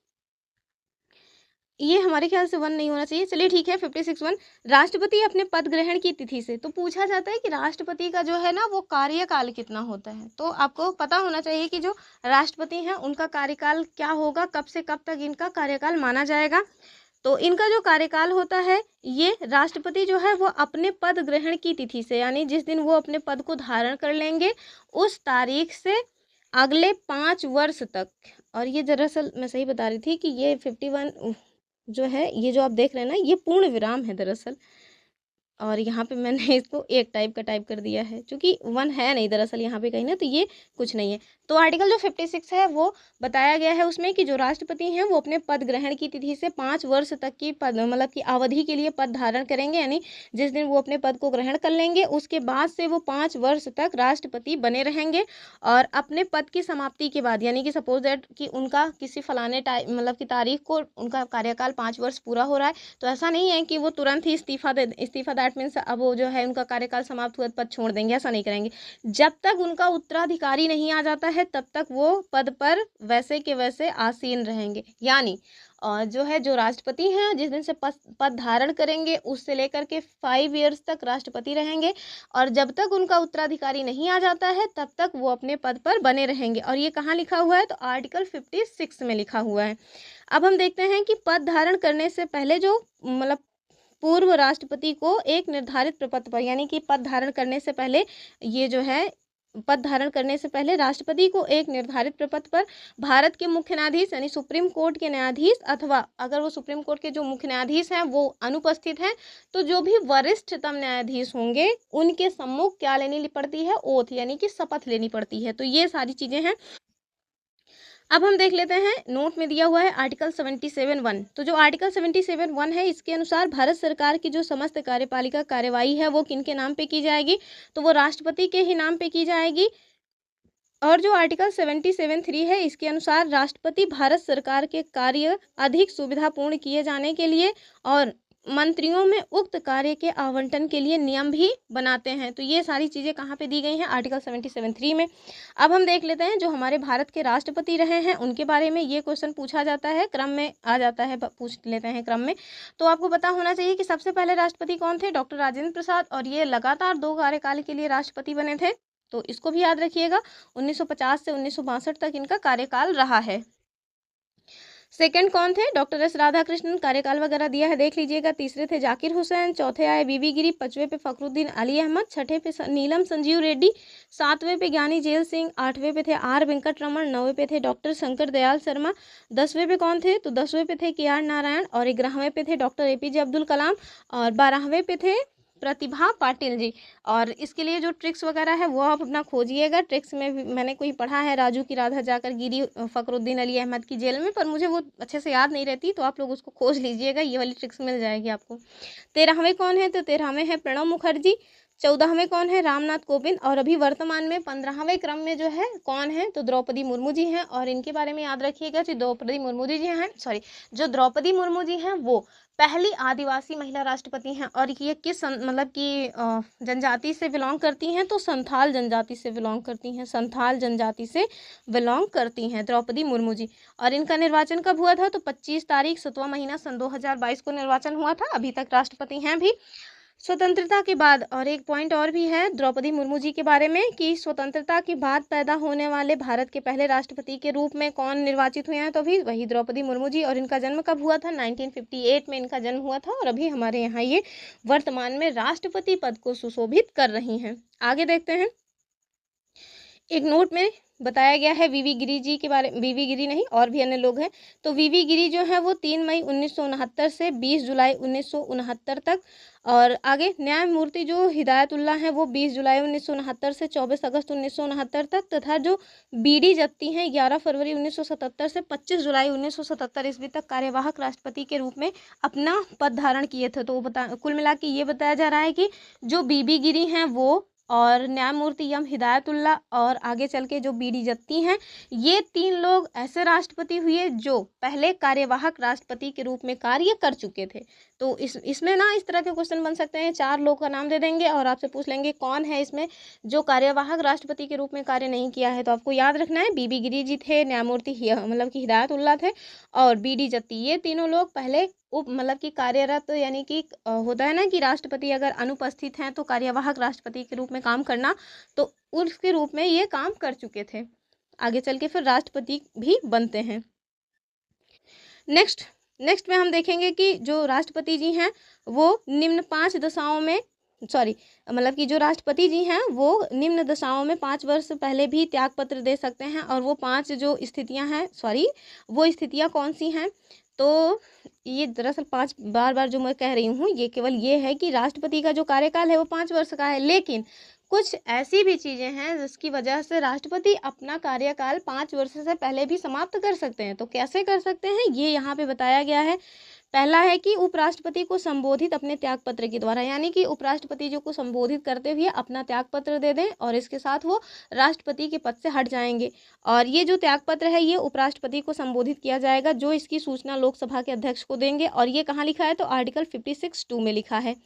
ये हमारे ख्याल से 1 नहीं होना चाहिए, चलिए ठीक है। 56(1) राष्ट्रपति अपने पद ग्रहण की तिथि से, तो पूछा जाता है कि राष्ट्रपति का जो है ना वो कार्यकाल कितना होता है, तो आपको पता होना चाहिए कि जो राष्ट्रपति हैं उनका कार्यकाल क्या होगा, कब से कब तक इनका कार्यकाल माना जाएगा। तो इनका जो कार्यकाल होता है ये राष्ट्रपति जो है वो अपने पद ग्रहण की तिथि से, यानी जिस दिन वो अपने पद को धारण कर लेंगे उस तारीख से अगले 5 वर्ष तक। और ये दरअसल मैं सही बता रही थी कि ये 51 जो है ये जो आप देख रहे हैं ना ये पूर्ण विराम है दरअसल, और यहाँ पे मैंने इसको एक टाइप का टाइप कर दिया है क्योंकि 1 है नहीं दरअसल यहाँ पे कहीं ना, तो ये कुछ नहीं है। तो आर्टिकल जो 56 है वो बताया गया है उसमें कि जो राष्ट्रपति हैं वो अपने पद ग्रहण की तिथि से 5 वर्ष तक की पद मतलब की अवधि के लिए पद धारण करेंगे, यानी जिस दिन वो अपने पद को ग्रहण कर लेंगे उसके बाद से वो 5 वर्ष तक राष्ट्रपति बने रहेंगे। और अपने पद की समाप्ति के बाद, यानी कि सपोज दैट कि उनका किसी फलाने टाइम मतलब की तारीख को उनका कार्यकाल 5 वर्ष पूरा हो रहा है, तो ऐसा नहीं है कि वो तुरंत ही इस्तीफा दैट मीन्स अब वो जो है उनका कार्यकाल समाप्त हुआ पद छोड़ देंगे, ऐसा नहीं करेंगे। जब तक उनका उत्तराधिकारी नहीं आ जाता है तब तक वो पद पर वैसे के वैसे आसीन रहेंगे। यानी जो है जो राष्ट्रपति हैं जिस दिन से पद धारण करेंगे उससे लेकर के 5 इयर्स तक राष्ट्रपति रहेंगे और जब तक उनका उत्तराधिकारी नहीं आ जाता है तब तक वो अपने पद पर बने रहेंगे। और ये कहाँ लिखा हुआ है, तो आर्टिकल 56 में लिखा हुआ है। अब हम देखते हैं कि पद धारण करने से पहले जो मतलब पूर्व राष्ट्रपति को एक निर्धारित प्रपत्र पर, यानी कि पद धारण करने से पहले ये जो है पद धारण करने से पहले राष्ट्रपति को एक निर्धारित प्रपत्र पर भारत के मुख्य न्यायाधीश यानी सुप्रीम कोर्ट के न्यायाधीश अथवा अगर वो सुप्रीम कोर्ट के जो मुख्य न्यायाधीश हैं वो अनुपस्थित हैं तो जो भी वरिष्ठतम न्यायाधीश होंगे उनके सम्मुख क्या लेनी पड़ती है, ओथ यानी कि शपथ लेनी पड़ती है। तो ये सारी चीज़ें हैं। अब हम देख लेते हैं, नोट में दिया हुआ है आर्टिकल 77(1). तो जो आर्टिकल 77(1) है इसके अनुसार भारत सरकार की जो समस्त कार्यपालिका कार्यवाही है वो किनके नाम पे की जाएगी, तो वो राष्ट्रपति के ही नाम पे की जाएगी। और जो आर्टिकल 77(3) है इसके अनुसार राष्ट्रपति भारत सरकार के कार्य अधिक सुविधापूर्ण किए जाने के लिए और मंत्रियों में उक्त कार्य के आवंटन के लिए नियम भी बनाते हैं। तो ये सारी चीज़ें कहाँ पे दी गई हैं, आर्टिकल 77(3) में। अब हम देख लेते हैं जो हमारे भारत के राष्ट्रपति रहे हैं उनके बारे में ये क्वेश्चन पूछा जाता है, क्रम में आ जाता है, पूछ लेते हैं क्रम में। तो आपको पता होना चाहिए कि सबसे पहले राष्ट्रपति कौन थे, डॉक्टर राजेंद्र प्रसाद, और ये लगातार 2 कार्यकाल के लिए राष्ट्रपति बने थे। तो इसको भी याद रखिएगा, 1950 से 1962 तक इनका कार्यकाल रहा है। सेकंड कौन थे, डॉक्टर एस राधाकृष्णन, कार्यकाल वगैरह दिया है देख लीजिएगा। तीसरे थे जाकिर हुसैन, चौथे आए बीबी गिरी, 5वें पे फखरुद्दीन अली अहमद, 6ठे पे नीलम संजीव रेड्डी, 7वें पे ज्ञानी जेल सिंह, 8वें पे थे आर वेंकट रमन, 9वें पे थे डॉक्टर शंकर दयाल शर्मा, 10वें पे कौन थे, तो 10वें पे थे के आर नारायण, और 11वें पे थे डॉक्टर एपीजे अब्दुल कलाम, और 12वें पे थे प्रतिभा पाटिल जी। और इसके लिए जो ट्रिक्स वगैरह है वो आप अपना खोजिएगा। ट्रिक्स में भी मैंने कोई पढ़ा है, राजू की राधा जाकर गिरी फखरुद्दीन अली अहमद की जेल में, पर मुझे वो अच्छे से याद नहीं रहती, तो आप लोग उसको खोज लीजिएगा, ये वाली ट्रिक्स मिल जाएगी आपको। 13वें कौन है, तो 13वें है प्रणब मुखर्जी, 14वें कौन है? रामनाथ कोविंद। और अभी वर्तमान में 15वें क्रम में जो है कौन है? तो द्रौपदी मुर्मू जी हैं। और इनके बारे में याद रखिएगा कि द्रौपदी मुर्मू जी हैं, सॉरी, जो द्रौपदी मुर्मू जी हैं वो पहली आदिवासी महिला राष्ट्रपति हैं। और ये किस मतलब कि जनजाति से बिलोंग करती हैं? तो संथाल जनजाति से बिलोंग करती हैं, संथाल जनजाति से बिलोंग करती हैं द्रौपदी मुर्मू जी। और इनका निर्वाचन कब हुआ था? तो 25 तारीख 7वां महीना सन 2022 को निर्वाचन हुआ था। अभी तक राष्ट्रपति हैं भी स्वतंत्रता के बाद। और एक पॉइंट और भी है द्रौपदी मुर्मू जी के बारे में कि स्वतंत्रता के बाद पैदा होने वाले भारत के पहले राष्ट्रपति के रूप में कौन निर्वाचित हुए हैं? तो अभी वही द्रौपदी मुर्मू जी। और इनका जन्म कब हुआ था? 1958 में इनका जन्म हुआ था। और अभी हमारे यहाँ ये वर्तमान में राष्ट्रपति पद को सुशोभित कर रही हैं। आगे देखते हैं। एक नोट में बताया गया है वीवी गिरी जी के बारे में, वीवी गिरी नहीं और भी अन्य लोग हैं। तो वीवी गिरी जो है वो 3 मई 1969 से 20 जुलाई 1969 तक। और आगे न्यायमूर्ति जो हिदायतुल्लाह हैं वो 20 जुलाई 1969 से 24 अगस्त 1969 तक। तथा जो बीडी जत्ती हैं 11 फरवरी 1977 से 25 जुलाई 1977 ईस्वी तक कार्यवाहक राष्ट्रपति के रूप में अपना पद धारण किए थे। तो कुल मिला के ये बताया जा रहा है कि जो बीबी गिरी हैं वो, और न्यायमूर्ति एम हिदायतुल्लाह, और आगे चल के जो बीडी जत्ती हैं, ये 3 लोग ऐसे राष्ट्रपति हुए जो पहले कार्यवाहक राष्ट्रपति के रूप में कार्य कर चुके थे। तो इसमें ना इस तरह के क्वेश्चन बन सकते हैं। 4 लोग का नाम दे देंगे और आपसे पूछ लेंगे कौन है इसमें जो कार्यवाहक राष्ट्रपति के रूप में कार्य नहीं किया है। तो आपको याद रखना है बीबी गिरी जी थे, न्यायमूर्ति मतलब कि हिदायतुल्लाह थे, और बीडी जत्ती। ये तीनों लोग पहले मतलब कि कार्यरत, यानी कि होता है ना कि राष्ट्रपति अगर अनुपस्थित हैं तो कार्यवाहक राष्ट्रपति के रूप में काम करना, तो उसके रूप में ये काम कर चुके थे। आगे चल के फिर राष्ट्रपति भी बनते हैं। नेक्स्ट में हम देखेंगे कि जो राष्ट्रपति जी हैं वो निम्न 5 दशाओं में, सॉरी, मतलब कि जो राष्ट्रपति जी हैं वो निम्न दशाओं में 5 वर्ष पहले भी त्यागपत्र दे सकते हैं। और वो 5 जो स्थितियां हैं, सॉरी, वो स्थितियां कौन सी हैं? तो ये दरअसल 5 बार जो मैं कह रही हूँ ये केवल ये है कि राष्ट्रपति का जो कार्यकाल है वो 5 वर्ष का है, लेकिन कुछ ऐसी भी चीज़ें हैं जिसकी वजह से राष्ट्रपति अपना कार्यकाल 5 वर्ष से पहले भी समाप्त कर सकते हैं। तो कैसे कर सकते हैं ये यहाँ पे बताया गया है। पहला है कि उपराष्ट्रपति को संबोधित अपने त्यागपत्र के द्वारा, यानी कि उपराष्ट्रपति जी को संबोधित करते हुए अपना त्यागपत्र दे दें और इसके साथ वो राष्ट्रपति के पद से हट जाएंगे। और ये जो त्यागपत्र है ये उपराष्ट्रपति को संबोधित किया जाएगा, जो इसकी सूचना लोकसभा के अध्यक्ष को देंगे। और ये कहाँ लिखा है? तो आर्टिकल 56(2) में लिखा है।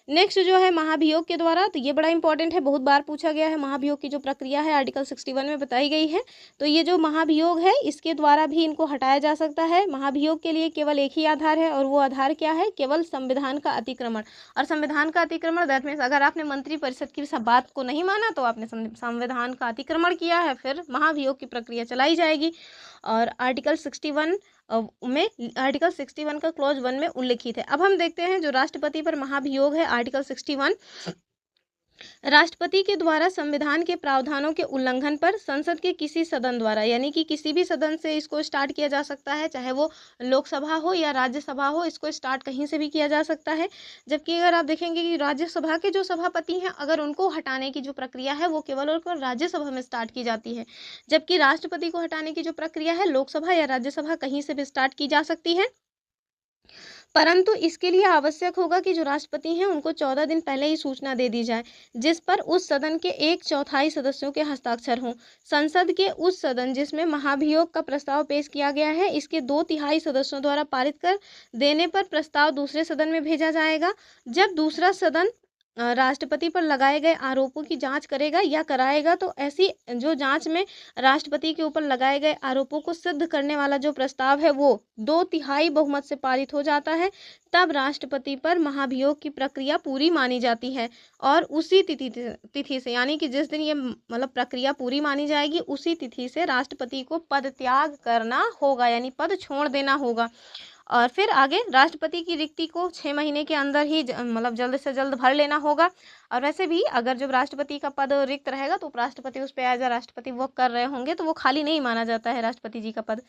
नेक्स्ट जो है महाभियोग के द्वारा, तो ये बड़ा इंपॉर्टेंट है, बहुत बार पूछा गया है। महाभियोग की जो प्रक्रिया है आर्टिकल 61 में बताई गई है। तो ये जो महाभियोग है इसके द्वारा भी इनको हटाया जा सकता है। महाभियोग के लिए केवल एक ही आधार है, और वो आधार क्या है? केवल संविधान का अतिक्रमण। और संविधान का अतिक्रमण दैट मीन्स अगर आपने मंत्रिपरिषद की सब बात को नहीं माना तो आपने संविधान का अतिक्रमण किया है, फिर महाभियोग की प्रक्रिया चलाई जाएगी। और आर्टिकल 61 में, आर्टिकल 61 का क्लॉज 1 में उल्लिखित है। अब हम देखते हैं जो राष्ट्रपति पर महाभियोग है आर्टिकल 61। राष्ट्रपति के द्वारा संविधान के प्रावधानों के उल्लंघन पर संसद के किसी सदन द्वारा, यानी कि किसी भी सदन से इसको स्टार्ट किया जा सकता है, चाहे वो लोकसभा हो या राज्यसभा हो, इसको स्टार्ट कहीं से भी किया जा सकता है। जबकि अगर आप देखेंगे कि राज्यसभा के जो सभापति हैं अगर उनको हटाने की जो प्रक्रिया है वो केवल और केवल राज्यसभा में स्टार्ट की जाती है, जबकि राष्ट्रपति को हटाने की जो प्रक्रिया है लोकसभा या राज्यसभा कहीं से भी स्टार्ट की जा सकती है। परंतु इसके लिए आवश्यक होगा कि जो राष्ट्रपति हैं उनको 14 दिन पहले ही सूचना दे दी जाए, जिस पर उस सदन के 1/4 सदस्यों के हस्ताक्षर हों। संसद के उस सदन जिसमें महाभियोग का प्रस्ताव पेश किया गया है इसके 2/3 सदस्यों द्वारा पारित कर देने पर प्रस्ताव दूसरे सदन में भेजा जाएगा। जब दूसरा सदन राष्ट्रपति पर लगाए गए आरोपों की जांच करेगा या कराएगा, तो ऐसी जो जांच में राष्ट्रपति के ऊपर लगाए गए आरोपों को सिद्ध करने वाला जो प्रस्ताव है वो 2/3 बहुमत से पारित हो जाता है, तब राष्ट्रपति पर महाभियोग की प्रक्रिया पूरी मानी जाती है। और उसी तिथि से, यानी कि जिस दिन ये मतलब प्रक्रिया पूरी मानी जाएगी उसी तिथि से राष्ट्रपति को पद त्याग करना होगा, यानी पद छोड़ देना होगा। और फिर आगे राष्ट्रपति की रिक्ति को 6 महीने के अंदर ही मतलब जल्द से जल्द भर लेना होगा। और वैसे भी अगर जब राष्ट्रपति का पद रिक्त रहेगा तो उपराष्ट्रपति उस पर एज अ राष्ट्रपति वर्क कर रहे होंगे, तो वो खाली नहीं माना जाता है राष्ट्रपति जी का पद।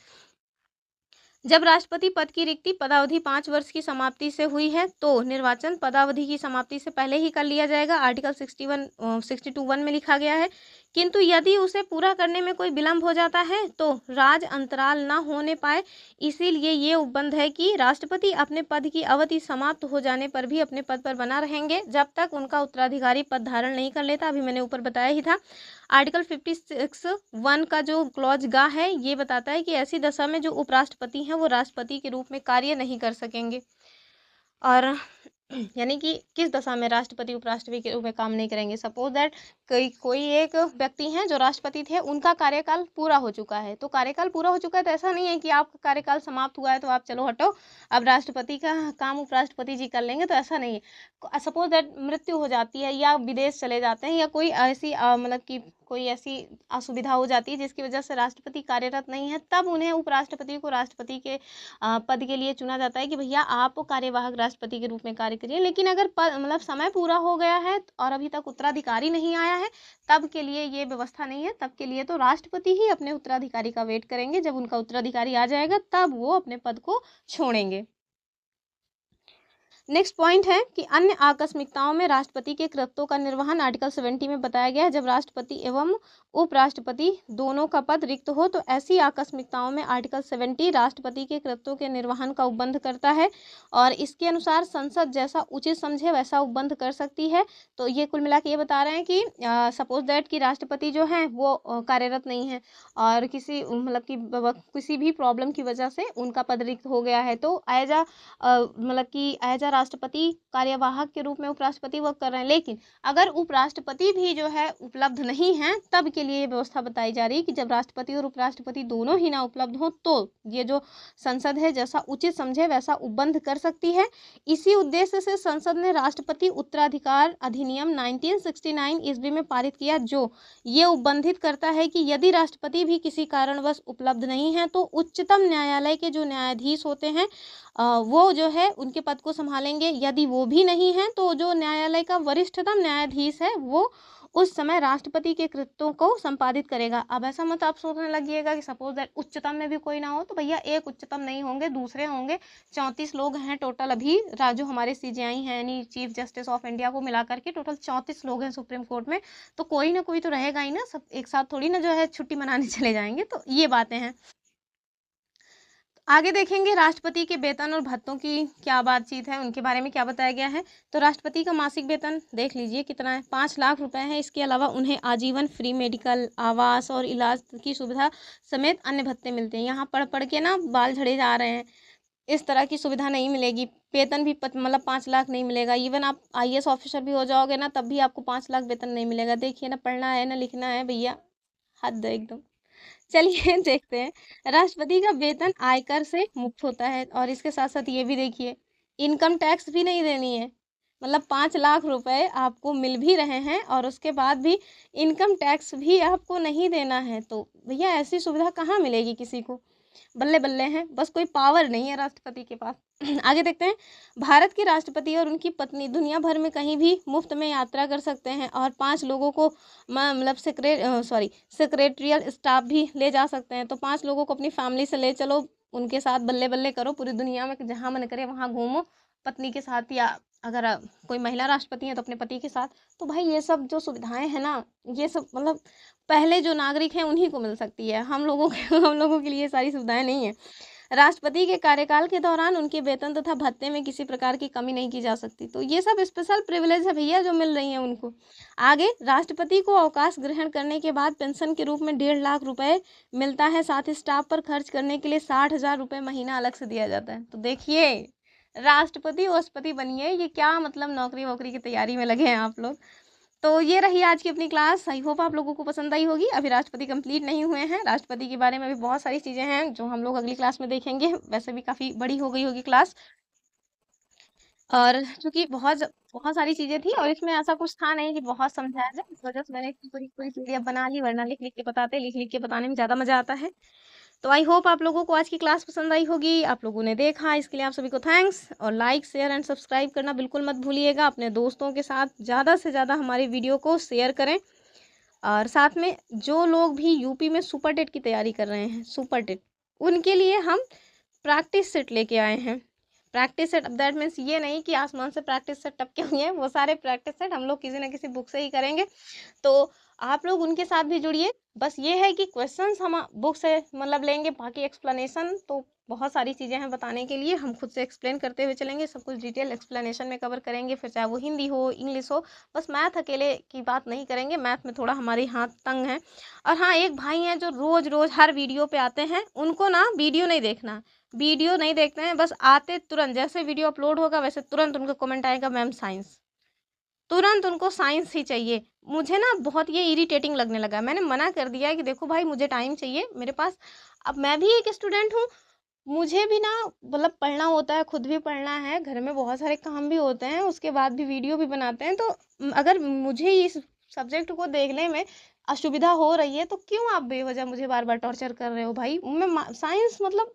जब राष्ट्रपति पद की रिक्ति पदावधि 5 वर्ष की समाप्ति से हुई है तो निर्वाचन पदावधि की समाप्ति से पहले ही कर लिया जाएगा। आर्टिकल 62(1) में लिखा गया है किंतु यदि उसे पूरा करने में कोई विलंब हो जाता है तो राज अंतराल न होने पाए। इसीलिए ये उपबंध है कि राष्ट्रपति अपने पद की अवधि समाप्त हो जाने पर भी अपने पद पर बना रहेंगे जब तक उनका उत्तराधिकारी पद धारण नहीं कर लेता। अभी मैंने ऊपर बताया ही था। आर्टिकल 56(1) का जो क्लॉज गा है ये बताता है कि ऐसी दशा में जो उपराष्ट्रपति हैं वो राष्ट्रपति के रूप में कार्य नहीं कर सकेंगे। और यानी कि किस दशा में राष्ट्रपति उपराष्ट्रपति के रूप में काम नहीं करेंगे। सपोज दैट कोई एक व्यक्ति हैं जो राष्ट्रपति थे, उनका कार्यकाल पूरा हो चुका है। तो कार्यकाल पूरा हो चुका है तो ऐसा नहीं है कि आपका कार्यकाल समाप्त हुआ है तो आप चलो हटो, अब राष्ट्रपति का काम उपराष्ट्रपति जी कर लेंगे, तो ऐसा नहीं है। सपोज दैट मृत्यु हो जाती है या विदेश चले जाते हैं या कोई ऐसी मतलब कि कोई ऐसी असुविधा हो जाती है जिसकी वजह से राष्ट्रपति कार्यरत नहीं है, तब उन्हें उपराष्ट्रपति को राष्ट्रपति के पद के लिए चुना जाता है कि भैया आप कार्यवाहक राष्ट्रपति के रूप में कार्य करिए। लेकिन अगर मतलब समय पूरा हो गया है और अभी तक उत्तराधिकारी नहीं आया है, तब के लिए ये व्यवस्था नहीं है। तब के लिए तो राष्ट्रपति ही अपने उत्तराधिकारी का वेट करेंगे। जब उनका उत्तराधिकारी आ जाएगा तब वो अपने पद को छोड़ेंगे। नेक्स्ट पॉइंट है कि अन्य आकस्मिकताओं में राष्ट्रपति के कृत्यों का निर्वहन आर्टिकल 70 में बताया गया है। जब राष्ट्रपति एवं उपराष्ट्रपति दोनों का पद रिक्त हो तो ऐसी आकस्मिकताओं में आर्टिकल 70 राष्ट्रपति के कृत्यों के निर्वहन का उपबंध करता है और इसके अनुसार संसद जैसा उचित समझे वैसा उपबंध कर सकती है। तो ये कुल मिला के ये बता रहे हैं कि सपोज दैट कि राष्ट्रपति जो हैं वो कार्यरत नहीं है और किसी मतलब कि किसी भी प्रॉब्लम की वजह से उनका पद रिक्त हो गया है, तो एज मतलब कि एज अ राष्ट्रपति कार्यवाहक के रूप में उपराष्ट्रपति वर्क कर रहे हैं। लेकिन अगर उपराष्ट्रपति भी जो है उपलब्ध नहीं है, तब के लिए ये व्यवस्था बताई जा रही है कि जब राष्ट्रपति और उपराष्ट्रपति दोनों ही ना उपलब्ध हो तो ये जो संसद है जैसा उचित समझे वैसा उपबंध कर सकती है। इसी उद्देश्य से संसद ने राष्ट्रपति उत्तराधिकार अधिनियम 1969 ईस्वी में पारित किया, जो ये उपबंधित करता है कि यदि राष्ट्रपति भी किसी कारणवश उपलब्ध नहीं है तो उच्चतम न्यायालय के जो न्यायाधीश होते हैं वो जो है उनके पद को संभालेंगे। यदि वो भी नहीं है तो जो न्यायालय का वरिष्ठतम न्यायाधीश है वो उस समय राष्ट्रपति के कृत्यों को संपादित करेगा। अब ऐसा मत आप सोचने लगिएगा कि सपोज दैट उच्चतम में भी कोई ना हो, तो भैया एक उच्चतम नहीं होंगे, दूसरे होंगे। 34 लोग हैं टोटल अभी जो हमारे CJI हैं यानी चीफ जस्टिस ऑफ इंडिया को मिला करके टोटल 34 लोग हैं सुप्रीम कोर्ट में। तो कोई ना कोई तो रहेगा ही ना, सब एक साथ थोड़ी ना जो है छुट्टी मनाने चले जाएंगे। तो ये बातें हैं। आगे देखेंगे राष्ट्रपति के वेतन और भत्तों की क्या बातचीत है, उनके बारे में क्या बताया गया है। तो राष्ट्रपति का मासिक वेतन देख लीजिए कितना है, 5 लाख रुपए है। इसके अलावा उन्हें आजीवन फ्री मेडिकल, आवास और इलाज की सुविधा समेत अन्य भत्ते मिलते हैं। यहाँ पढ़ पढ़ के ना बाल झड़े जा रहे हैं। इस तरह की सुविधा नहीं मिलेगी। वेतन भी मतलब 5 लाख नहीं मिलेगा। इवन आप IAS ऑफिसर भी हो जाओगे ना तब भी आपको 5 लाख वेतन नहीं मिलेगा। देखिए ना, पढ़ना है ना लिखना है भैया, हद है एकदम। चलिए देखते हैं। राष्ट्रपति का वेतन आयकर से मुक्त होता है और इसके साथ साथ ये भी देखिए इनकम टैक्स भी नहीं देनी है। मतलब 5 लाख रुपए आपको मिल भी रहे हैं और उसके बाद भी इनकम टैक्स भी आपको नहीं देना है। तो भैया ऐसी सुविधा कहाँ मिलेगी किसी को। बल्ले बल्ले हैं, बस कोई पावर नहीं है राष्ट्रपति के पास। आगे देखते हैं। भारत के राष्ट्रपति और उनकी पत्नी दुनिया भर में कहीं भी मुफ्त में यात्रा कर सकते हैं और 5 लोगों को मतलब सेक्रेटरियल स्टाफ भी ले जा सकते हैं। तो 5 लोगों को अपनी फैमिली से ले चलो, उनके साथ बल्ले बल्ले करो, पूरी दुनिया में जहाँ मन करे वहाँ घूमो पत्नी के साथ, या अगर कोई महिला राष्ट्रपति है तो अपने पति के साथ। तो भाई ये सब जो सुविधाएं हैं ना, ये सब मतलब पहले जो नागरिक हैं उन्हीं को मिल सकती है। हम लोगों के लिए सारी सुविधाएं नहीं है। राष्ट्रपति के कार्यकाल के दौरान उनके वेतन तथा भत्ते में किसी प्रकार की कमी नहीं की जा सकती। तो ये सब स्पेशल प्रिविलेज है भैया जो मिल रही हैं उनको। आगे राष्ट्रपति को अवकाश ग्रहण करने के बाद पेंशन के रूप में 1.5 लाख रुपए मिलता है। साथ ही स्टाफ पर खर्च करने के लिए 60,000 रुपये महीना अलग से दिया जाता है। तो देखिए राष्ट्रपति ओस्पति बनिए, ये क्या मतलब नौकरी वोकरी की तैयारी में लगे हैं आप लोग। तो ये रही आज की अपनी क्लास। आई होप आप लोगों को पसंद आई होगी। अभी राष्ट्रपति कंप्लीट नहीं हुए हैं, राष्ट्रपति के बारे में भी बहुत सारी चीज़ें हैं जो हम लोग अगली क्लास में देखेंगे। वैसे भी काफ़ी बड़ी हो गई होगी क्लास, और चूंकि बहुत सारी चीज़ें थी और इसमें ऐसा कुछ था नहीं कि बहुत समझाया जाए, इस वजह से मैंने पूरी पूरी PDF बना ली, वरना लिख लिख के बताते, लिख लिख के बताने में ज़्यादा मज़ा आता है। तो आई होप आप लोगों को आज की क्लास पसंद आई होगी। आप लोगों ने देखा, इसके लिए आप सभी को थैंक्स। और लाइक शेयर एंड सब्सक्राइब करना बिल्कुल मत भूलिएगा। अपने दोस्तों के साथ ज़्यादा से ज़्यादा हमारी वीडियो को शेयर करें। और साथ में जो लोग भी यूपी में सुपर टेट की तैयारी कर रहे हैं, सुपर टेट, उनके लिए हम प्रैक्टिस सेट लेके आए हैं। प्रैक्टिस सेट, दैट मीन्स ये नहीं कि आसमान से प्रैक्टिस सेट टपके हुए हैं, वो सारे प्रैक्टिस सेट हम लोग किसी न किसी बुक से ही करेंगे। तो आप लोग उनके साथ भी जुड़िए। बस ये है कि क्वेश्चंस हम बुक से मतलब लेंगे, बाकी एक्सप्लेनेशन तो बहुत सारी चीज़ें हैं बताने के लिए, हम खुद से एक्सप्लेन करते हुए चलेंगे, सब कुछ डिटेल एक्सप्लेनेशन में कवर करेंगे, फिर चाहे वो हिंदी हो, इंग्लिश हो। बस मैथ अकेले की बात नहीं करेंगे, मैथ में थोड़ा हमारे हाथ तंग हैं। और हाँ, एक भाई हैं जो रोज़ रोज़ हर वीडियो पे आते हैं, उनको ना वीडियो नहीं देखना, वीडियो नहीं देखते हैं, बस आते तुरंत जैसे वीडियो अपलोड होगा वैसे तुरंत उनको कमेंट आएगा मैम साइंस, तुरंत उनको साइंस ही चाहिए। मुझे ना बहुत ये इरिटेटिंग लगने लगा, मैंने मना कर दिया है कि देखो भाई मुझे टाइम चाहिए मेरे पास, अब मैं भी एक स्टूडेंट हूँ, मुझे भी ना मतलब पढ़ना होता है, खुद भी पढ़ना है, घर में बहुत सारे काम भी होते हैं, उसके बाद भी वीडियो भी बनाते हैं। तो अगर मुझे इस सब्जेक्ट को देखने में असुविधा हो रही है तो क्यों आप बेवजह मुझे बार बार टॉर्चर कर रहे हो भाई। मैं साइंस मतलब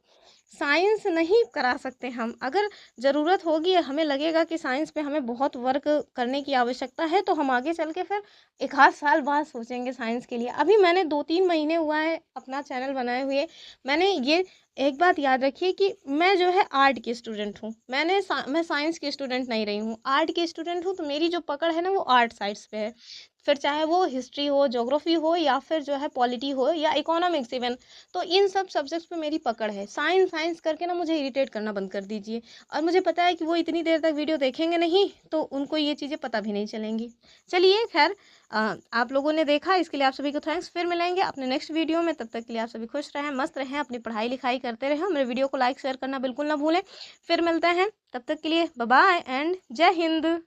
साइंस नहीं करा सकते हम, अगर ज़रूरत होगी, हमें लगेगा कि साइंस पे हमें बहुत वर्क करने की आवश्यकता है, तो हम आगे चल के फिर एक आध साल बाद सोचेंगे साइंस के लिए। अभी मैंने 2-3 महीने हुआ है अपना चैनल बनाए हुए, मैंने ये एक बात याद रखिए कि मैं जो है आर्ट की स्टूडेंट हूँ, मैं साइंस की स्टूडेंट नहीं रही हूँ, आर्ट की स्टूडेंट हूँ, तो मेरी जो पकड़ है ना वो आर्ट साइड्स पे है। फिर चाहे वो हिस्ट्री हो, ज्योग्राफी हो, या फिर जो है पॉलिटी हो, या इकोनॉमिक्स इवन, तो इन सब सब्जेक्ट्स पे मेरी पकड़ है। साइंस साइंस करके ना मुझे इरिटेट करना बंद कर दीजिए। और मुझे पता है कि वो इतनी देर तक वीडियो देखेंगे नहीं, तो उनको ये चीज़ें पता भी नहीं चलेंगी। चलिए खैर, आप लोगों ने देखा, इसके लिए आप सभी को थैंक्स। फिर मिलेंगे अपने नेक्स्ट वीडियो में, तब तक के लिए आप सभी खुश रहें, मस्त रहें, अपनी पढ़ाई लिखाई करते रहें, मेरे वीडियो को लाइक शेयर करना बिल्कुल ना भूलें। फिर मिलते हैं, तब तक के लिए बाय बाय एंड जय हिंद।